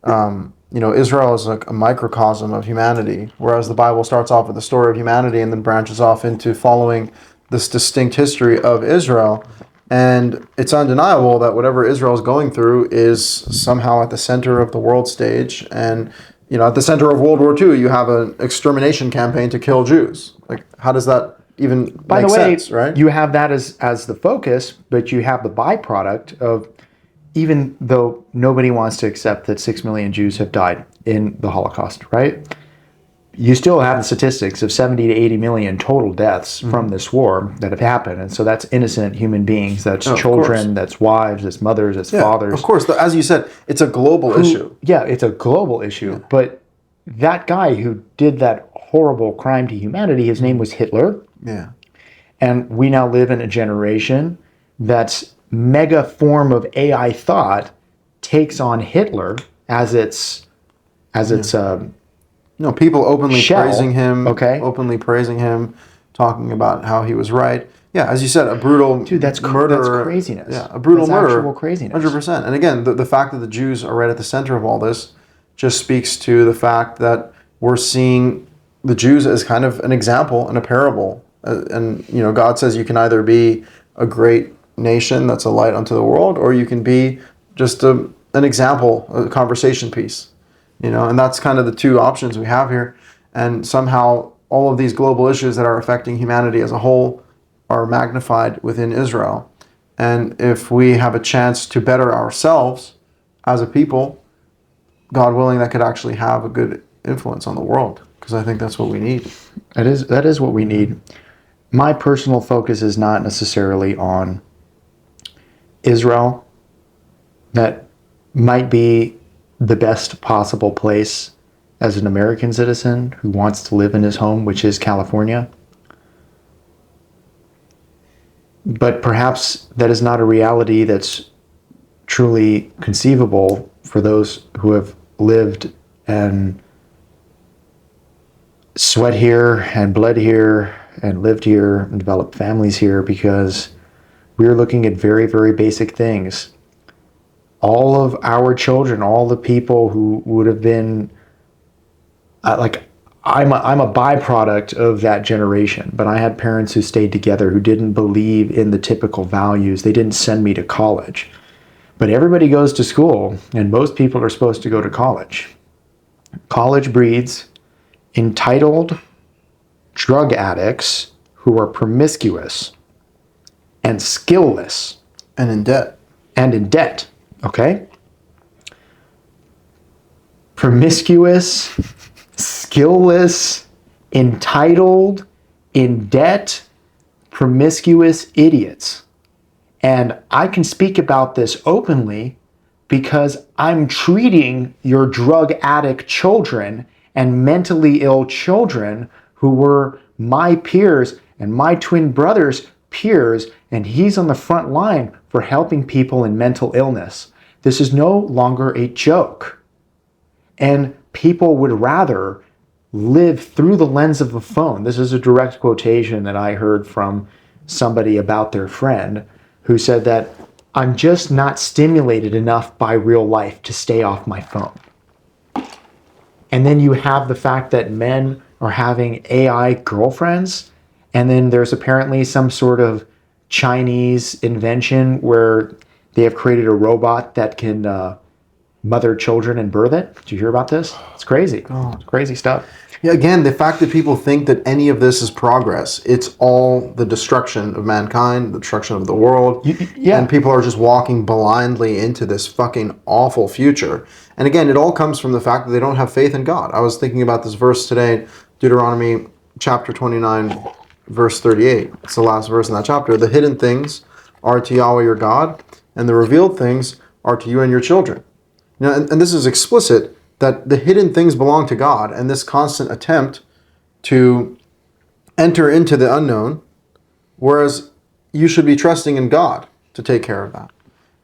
you know, Israel is like a microcosm of humanity, whereas the Bible starts off with the story of humanity and then branches off into following this distinct history of Israel. And it's undeniable that whatever Israel is going through is somehow at the center of the world stage. And you know, at the center of World War II, you have an extermination campaign to kill Jews. Like, how does that even make sense, right? You have that as the focus, but you have the byproduct of even though nobody wants to accept that 6 million Jews have died in the Holocaust, right? You still have the statistics of 70 to 80 million total deaths from this war that have happened. And so that's innocent human beings, that's children, that's wives, that's mothers, that's fathers. Of course, as you said, it's a global issue. Yeah, it's a global issue. But that guy who did that horrible crime to humanity, his name was Hitler. Yeah. And we now live in a generation that's mega form of AI thought takes on Hitler as its No, people openly shell. praising him. Okay. Openly praising him, talking about how he was right. Yeah, as you said, a brutal Dude, that's murder. That's craziness. Yeah, a brutal that's murder. Actual craziness. 100%. And again, the fact that the Jews are right at the center of all this just speaks to the fact that we're seeing the Jews as kind of an example and a parable. And you know, God says you can either be a great nation that's a light unto the world, or you can be just an example, a conversation piece. You know, and that's kind of the two options we have here. And somehow all of these global issues that are affecting humanity as a whole are magnified within Israel. And if we have a chance to better ourselves as a people, God willing, that could actually have a good influence on the world, because I think that's what we need. That is what we need. My personal focus is not necessarily on Israel. That might be the best possible place as an American citizen who wants to live in his home, which is California. But perhaps that is not a reality that's truly conceivable for those who have lived and sweat here and bled here and lived here and developed families here, because we're looking at very, very basic things. All of our children, all the people who would have been I'm a byproduct of that generation, but I had parents who stayed together, who didn't believe in the typical values. They didn't send me to college. But everybody goes to school, and most people are supposed to go to college. College breeds entitled drug addicts who are promiscuous and skillless. And in debt. And in debt, okay? Promiscuous, skillless, entitled, in debt, promiscuous idiots. And I can speak about this openly because I'm treating your drug addict children and mentally ill children who were my peers and my twin brother's peers, and he's on the front line for helping people in mental illness. This is no longer a joke. And people would rather live through the lens of a phone. This is a direct quotation that I heard from somebody about their friend who said that I'm just not stimulated enough by real life to stay off my phone. And then you have the fact that men are having AI girlfriends, and then there's apparently some sort of Chinese invention where they have created a robot that can mother children and birth it. Did you hear about this? It's crazy. It's crazy stuff. Yeah, again, the fact that people think that any of this is progress, it's all the destruction of mankind, the destruction of the world. And people are just walking blindly into this fucking awful future. And again, it all comes from the fact that they don't have faith in God. I was thinking about this verse today, Deuteronomy chapter 29, verse 38. It's the last verse in that chapter. The hidden things are to Yahweh your God, and the revealed things are to you and your children. You know, and this is explicit, that the hidden things belong to God, and this constant attempt to enter into the unknown, whereas you should be trusting in God to take care of that.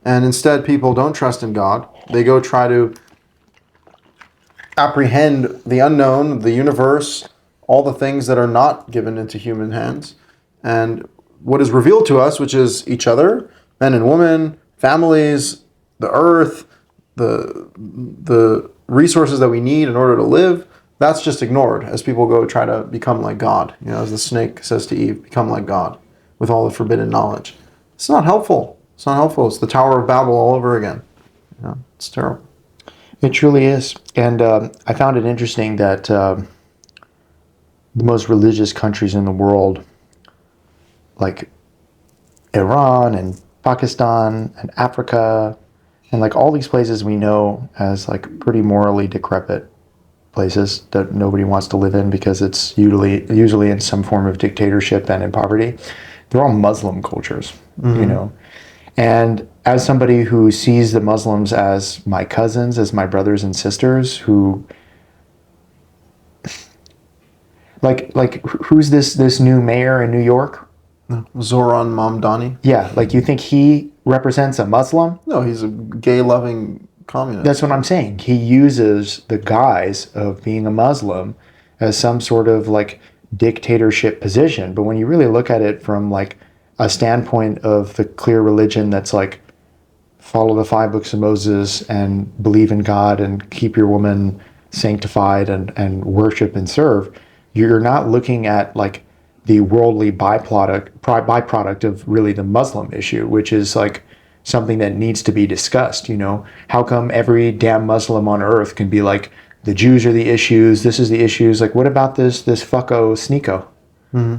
And instead, people don't trust in God. They go try to apprehend the unknown, the universe, all the things that are not given into human hands. And what is revealed to us, which is each other, men and women, families, the earth, the resources that we need in order to live, that's just ignored as people go try to become like God. You know, as the snake says to Eve, become like God with all the forbidden knowledge. It's not helpful. It's not helpful. It's the Tower of Babel all over again. You know, it's terrible. It truly is. And I found it interesting that the most religious countries in the world, like Iran and Pakistan and Africa And like all these places we know as like pretty morally decrepit places that nobody wants to live in because it's usually in some form of dictatorship and in poverty. They're all Muslim cultures, you know. And as somebody who sees the Muslims as my cousins, as my brothers and sisters, who like who's this new mayor in New York? Zoran Mamdani. Yeah, like you think he represents a Muslim? No, he's a gay-loving communist. That's what I'm saying. He uses the guise of being a Muslim as some sort of like dictatorship position. But when you really look at it from like a standpoint of the clear religion that's like follow the 5 books of Moses and believe in God and keep your woman sanctified and worship and serve, you're not looking at like the worldly byproduct of really the Muslim issue, which is like something that needs to be discussed. You know, how come every damn Muslim on earth can be like, the Jews are the issues, this is the issues? Like, what about this fucko Sneeko?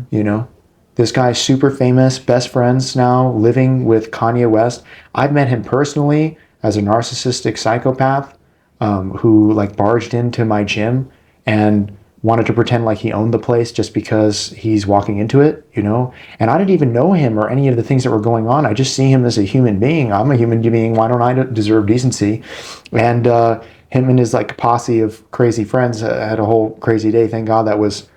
You know, this guy's super famous, best friends now, living with Kanye West. I've met him personally as a narcissistic psychopath who like barged into my gym and wanted to pretend like he owned the place just because he's walking into it, you know? And I didn't even know him or any of the things that were going on. I just see him as a human being. I'm a human being. Why don't I deserve decency? And him and his like posse of crazy friends had a whole crazy day. Thank God that was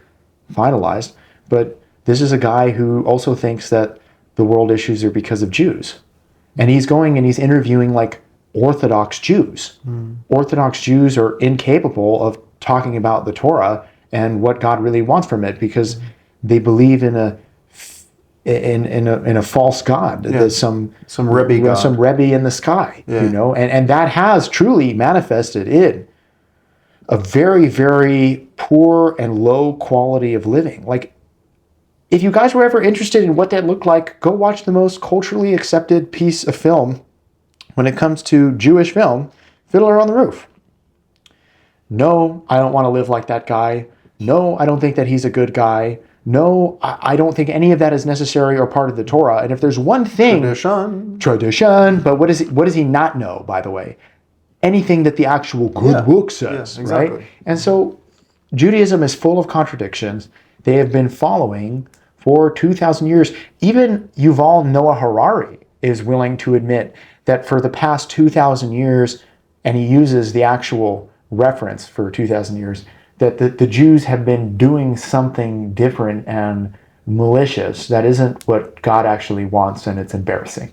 finalized. But this is a guy who also thinks that the world issues are because of Jews. And he's going and he's interviewing like Orthodox Jews. Orthodox Jews are incapable of talking about the Torah and what God really wants from it because they believe in a false God. There's some Rabbi God. Some Rabbi in the sky, you know, and that has truly manifested in a very, very poor and low quality of living. Like, if you guys were ever interested in what that looked like, go watch the most culturally accepted piece of film when it comes to Jewish film, Fiddler on the Roof. No, I don't want to live like that guy. No, I don't think that he's a good guy. No, I don't think any of that is necessary or part of the Torah. And if there's one thing... Tradition. But what does he not know, by the way? Anything that the actual good book says, exactly. right? And so Judaism is full of contradictions. They have been following for 2,000 years. Even Yuval Noah Harari is willing to admit that for the past 2,000 years, and he uses the actual reference for 2,000 years, that the Jews have been doing something different and malicious that isn't what God actually wants, and it's embarrassing.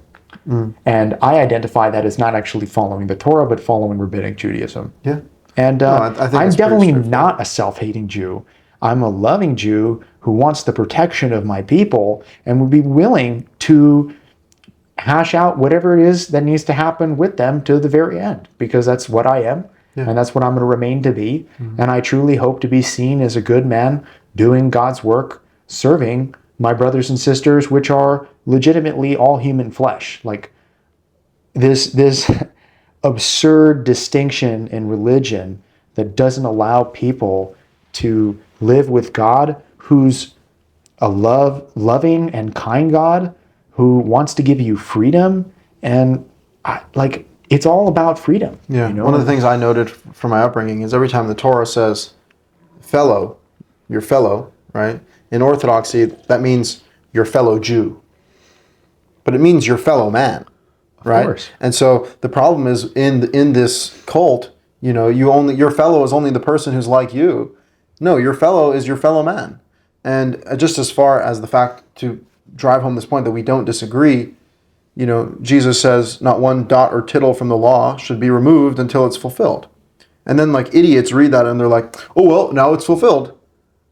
And I identify that as not actually following the Torah, but following rabbinic Judaism. Yeah. And I think I'm that's definitely pretty not a self-hating Jew. I'm a loving Jew who wants the protection of my people and would be willing to hash out whatever it is that needs to happen with them to the very end, because that's what I am. And that's what I'm going to remain to be. And I truly hope to be seen as a good man doing God's work, serving my brothers and sisters, which are legitimately all human flesh. Like this absurd distinction in religion that doesn't allow people to live with God, who's a loving and kind God who wants to give you freedom. And it's all about freedom. Yeah. You know? One of the things I noted from my upbringing is every time the Torah says fellow, your fellow, right? In Orthodoxy, that means your fellow Jew. But it means your fellow man, right? Of course. And so the problem is in this cult, you know, your fellow is only the person who's like you. No, your fellow is your fellow man. And just as far as the fact to drive home this point that we don't disagree, you know, Jesus says not one dot or tittle from the law should be removed until it's fulfilled. And then like idiots read that and they're like, oh, well, now it's fulfilled.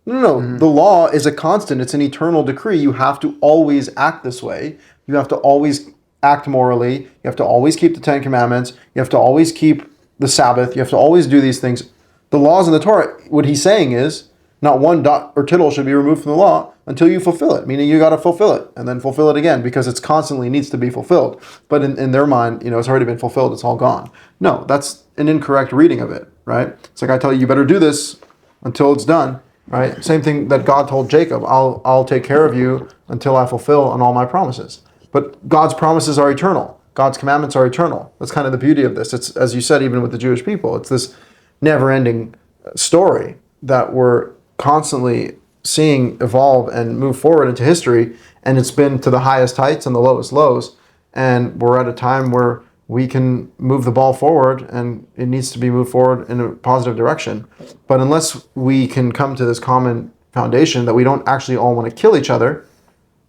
No. The law is a constant. It's an eternal decree. You have to always act this way. You have to always act morally. You have to always keep the 10 Commandments. You have to always keep the Sabbath. You have to always do these things. The laws in the Torah, what he's saying is not one dot or tittle should be removed from the law until you fulfill it, meaning you got to fulfill it and then fulfill it again because it's constantly needs to be fulfilled. But in their mind, you know, it's already been fulfilled. It's all gone. No, that's an incorrect reading of it, right? It's like I tell you, you better do this until it's done, right? Same thing that God told Jacob, I'll take care of you until I fulfill on all my promises. But God's promises are eternal. God's commandments are eternal. That's kind of the beauty of this. It's, as you said, even with the Jewish people, it's this never-ending story that we're constantly seeing evolve and move forward into history, and it's been to the highest heights and the lowest lows, and we're at a time where we can move the ball forward, and it needs to be moved forward in a positive direction. But unless we can come to this common foundation that we don't actually all want to kill each other,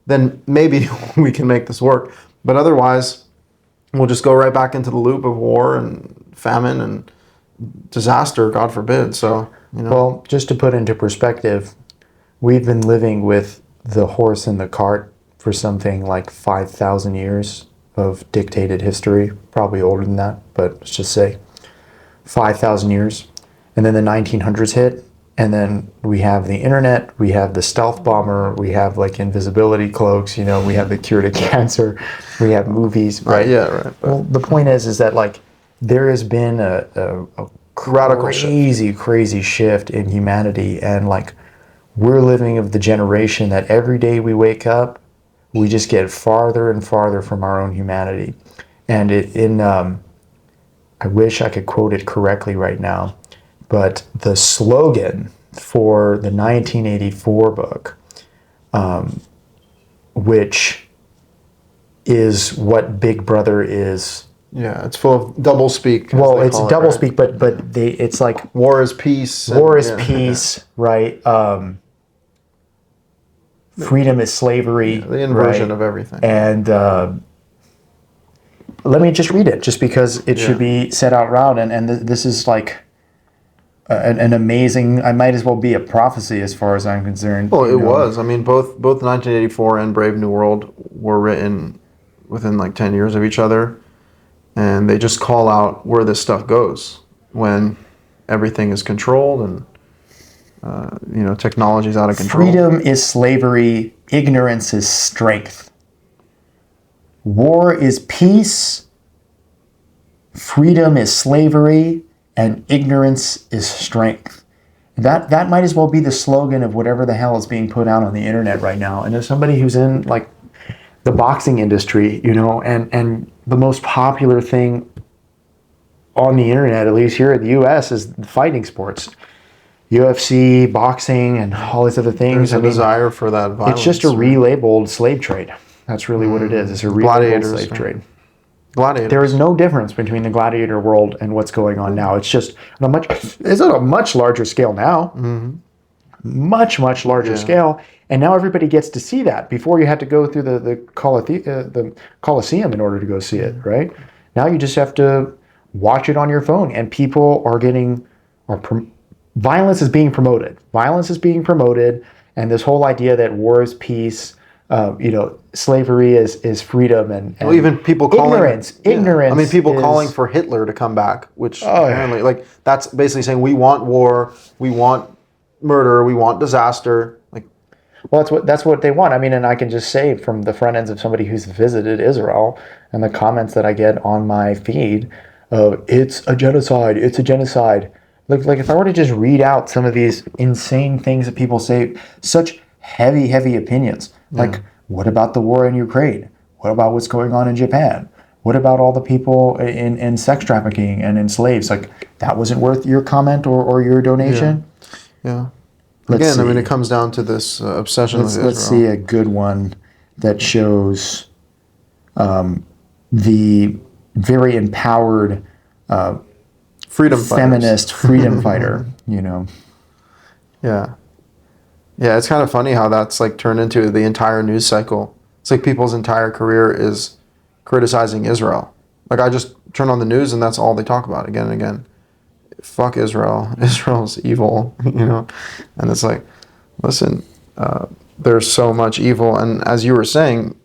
then maybe we can make this work. But otherwise, we'll just go right back into the loop of war and famine and disaster, God forbid. So, Well, just to put into perspective, we've been living with the horse and the cart for something like 5,000 years of dictated history, probably older than that, but let's just say 5,000 years. And then the 1900s hit, and then we have the internet, we have the stealth bomber, we have like invisibility cloaks, we have the cure to cancer, we have movies, right? Yeah, right. Well, the point is that like there has been a Radical crazy shift in humanity, and like we're living of the generation that every day we wake up, we just get farther and farther from our own humanity. And I wish I could quote it correctly right now, but the slogan for the 1984 book, which is what Big Brother is. Yeah, it's full of double speak. Well, it's double speak, but it's like war is peace. War is peace, right? Freedom is slavery. The inversion right? of everything. And let me just read it, just because it should be said out loud. And this is like an amazing. I might as well be a prophecy as far as I'm concerned. Well, it was. I mean, both 1984 and Brave New World were written within like 10 years of each other. And they just call out where this stuff goes when everything is controlled and technology is out of control. Freedom is slavery. Ignorance is strength. War is peace. Freedom is slavery, and ignorance is strength. That might as well be the slogan of whatever the hell is being put out on the internet right now. And as somebody who's in like the boxing industry, and the most popular thing on the internet, at least here in the U.S., is fighting sports. UFC, boxing, and all these other things. There's a desire for that violence. It's just a relabeled slave trade. That's really what it is. It's a relabeled slave trade. Gladiators. There is no difference between the gladiator world and what's going on now. It's just it's at a much larger scale now. Mm-hmm. Much larger scale. And now everybody gets to see that. Before you had to go through the Coliseum in order to go see it, right? Now you just have to watch it on your phone, and people are violence is being promoted. Violence is being promoted, and this whole idea that war is peace, slavery is freedom, and well, even people calling ignorance. I mean, people calling for Hitler to come back, which apparently, like, that's basically saying we want war, we want murder, we want disaster. Like, well, that's what they want. I mean, and I can just say from the front ends of somebody who's visited Israel and the comments that I get on my feed, it's a genocide. It's a genocide. Like if I were to just read out some of these insane things that people say, such heavy opinions. Like, what about the war in Ukraine? What about what's going on in Japan? What about all the people in sex trafficking and in slaves? Like, that wasn't worth your comment or your donation? Yeah. Again, I mean, it comes down to this obsession with Israel. Let's see a good one that shows the very empowered feminist freedom fighter, Yeah. Yeah, it's kind of funny how that's like turned into the entire news cycle. It's like people's entire career is criticizing Israel. Like, I just turn on the news and that's all they talk about again and again. Fuck Israel. Israel's evil, And it's like, listen, there's so much evil. And as you were saying,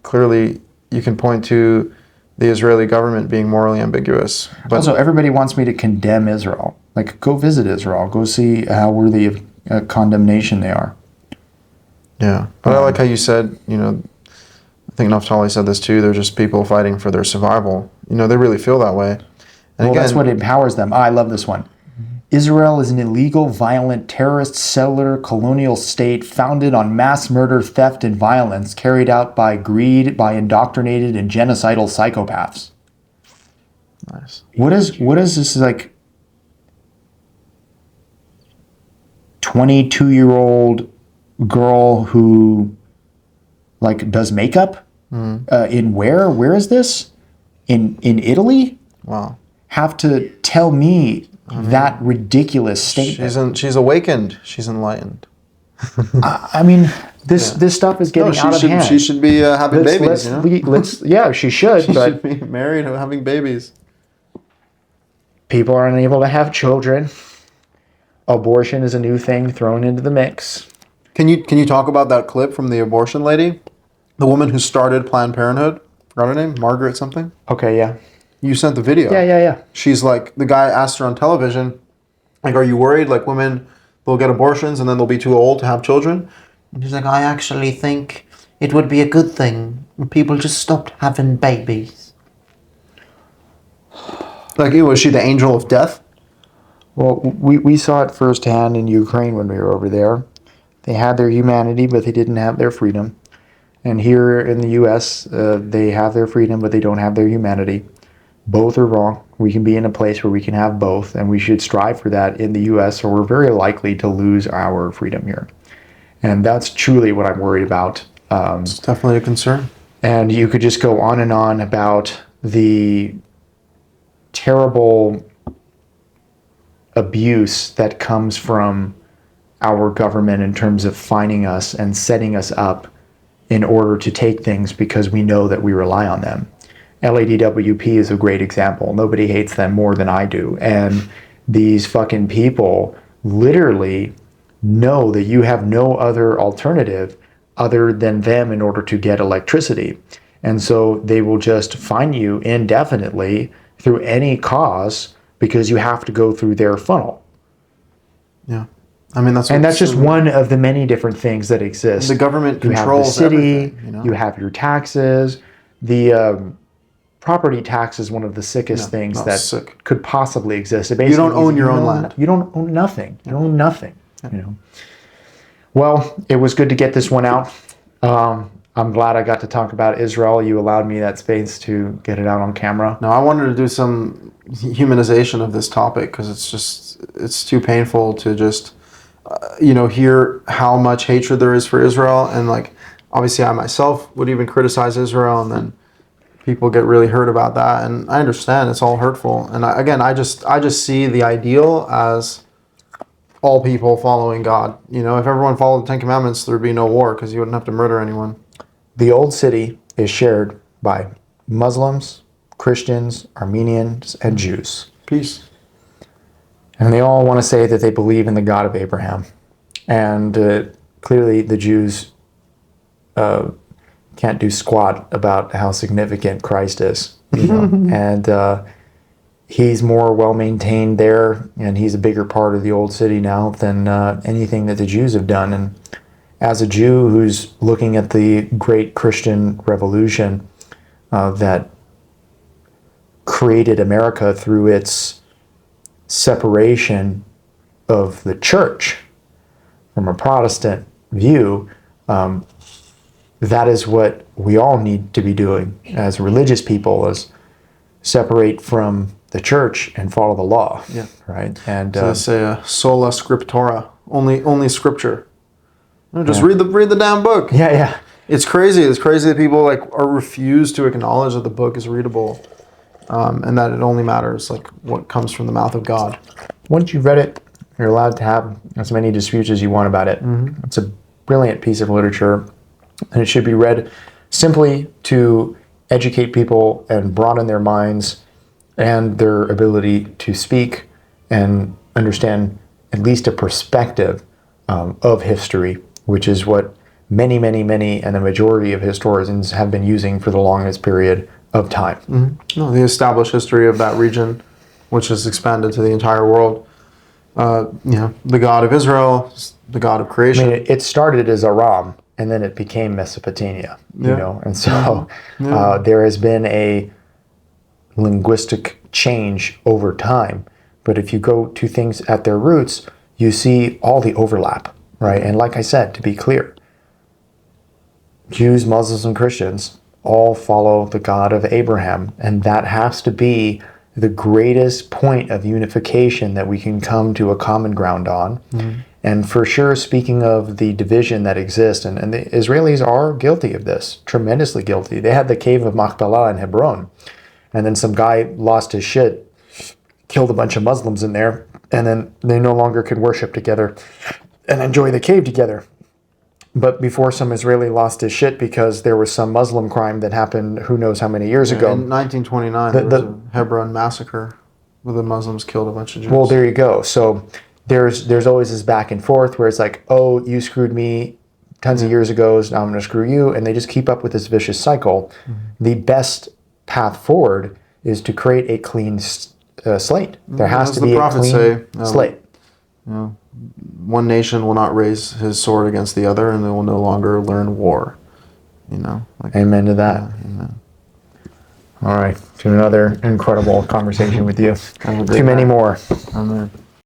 clearly you can point to the Israeli government being morally ambiguous. But also, everybody wants me to condemn Israel. Like, go visit Israel. Go see how worthy of condemnation they are. Yeah. But I like how you said, I think Naftali said this too, they're just people fighting for their survival. They really feel that way. And well, again, that's what empowers them. I love this one. Israel is an illegal, violent, terrorist, settler, colonial state founded on mass murder, theft, and violence carried out by greed by indoctrinated and genocidal psychopaths. Nice. What is this like 22-year-old girl who like does makeup? In where is this? In Italy? Wow. Have to tell me that ridiculous statement. She's awakened. She's enlightened. I mean, this stuff is getting out of hand. She should be having babies. Yeah, she should. She but should be married and having babies. people are unable to have children. Abortion is a new thing thrown into the mix. Can you talk about that clip from the abortion lady, the woman who started Planned Parenthood? Forgot her name, Margaret something. Okay, yeah. You sent the video. Yeah. She's like, the guy asked her on television, like, are you worried like women, they'll get abortions and then they'll be too old to have children? And she's like, I actually think it would be a good thing if people just stopped having babies. Like, was she the angel of death? Well, we saw it firsthand in Ukraine when we were over there. They had their humanity, but they didn't have their freedom. And here in the U.S., they have their freedom, but they don't have their humanity. Both are wrong. We can be in a place where we can have both, and we should strive for that in the U.S., or we're very likely to lose our freedom here. And that's truly what I'm worried about. It's definitely a concern. And you could just go on and on about the terrible abuse that comes from our government in terms of finding us and setting us up in order to take things because we know that we rely on them. LADWP is a great example. Nobody hates them more than I do. And these fucking people literally know that you have no other alternative other than them in order to get electricity. And so they will just fine you indefinitely through any cause because you have to go through their funnel. Yeah. I mean, that's just one of the many different things that exist. The government controls you have the city, everything, you know? You have your taxes. The property tax is one of the sickest things that could possibly exist. You don't own your own land. You don't own nothing. You own nothing. You know. Well, it was good to get this one out. I'm glad I got to talk about Israel. You allowed me that space to get it out on camera. No, I wanted to do some humanization of this topic because it's too painful to just hear how much hatred there is for Israel. And like, obviously I myself would even criticize Israel, and then people get really hurt about that. And I understand it's all hurtful. And I just see the ideal as all people following God. You know, if everyone followed the Ten Commandments, there'd be no war because you wouldn't have to murder anyone. The old city is shared by Muslims, Christians, Armenians, and Jews. Peace. And they all want to say that they believe in the God of Abraham. And clearly the Jews can't do squat about how significant Christ is. You know? And he's more well-maintained there, and he's a bigger part of the old city now than anything that the Jews have done. And as a Jew who's looking at the great Christian revolution that created America through its separation of the church from a Protestant view, that is what we all need to be doing as religious people, is separate from the church and follow the law. Yeah. Right. And so they say sola scriptura, only scripture. Just read the damn book. Yeah. It's crazy. It's crazy that people refuse to acknowledge that the book is readable, and that it only matters what comes from the mouth of God. Once you've read it, you're allowed to have as many disputes as you want about it. Mm-hmm. It's a brilliant piece of literature, and it should be read simply to educate people and broaden their minds and their ability to speak and understand at least a perspective of history, which is what many, and the majority of historians have been using for the longest period of time. Mm-hmm. No, the established history of that region, which has expanded to the entire world. The God of Israel, the God of creation. I mean, it started as Aram, and then it became Mesopotamia. You know, and so there has been a linguistic change over time But if you go to things at their roots, you see all the overlap, right? And like I said, to be clear, Jews, Muslims, and Christians all follow the God of Abraham, and that has to be the greatest point of unification that we can come to a common ground on. And for sure, speaking of the division that exists, and the Israelis are guilty of this, tremendously guilty. They had the cave of Machpelah in Hebron, and then some guy lost his shit, killed a bunch of Muslims in there, and then they no longer could worship together and enjoy the cave together. But before some Israeli lost his shit because there was some Muslim crime that happened who knows how many years ago. In 1929, there was a Hebron massacre where the Muslims killed a bunch of Jews. Well, there you go. So there's always this back and forth where it's like, oh, you screwed me tons of years ago, so now I'm going to screw you. And they just keep up with this vicious cycle. The best path forward is to create a clean slate. There has to be a clean slate. You know, one nation will not raise his sword against the other, and they will no longer learn war. You know, like, amen to that. Yeah, amen. All right, to another incredible conversation with you. Too many more. Amen.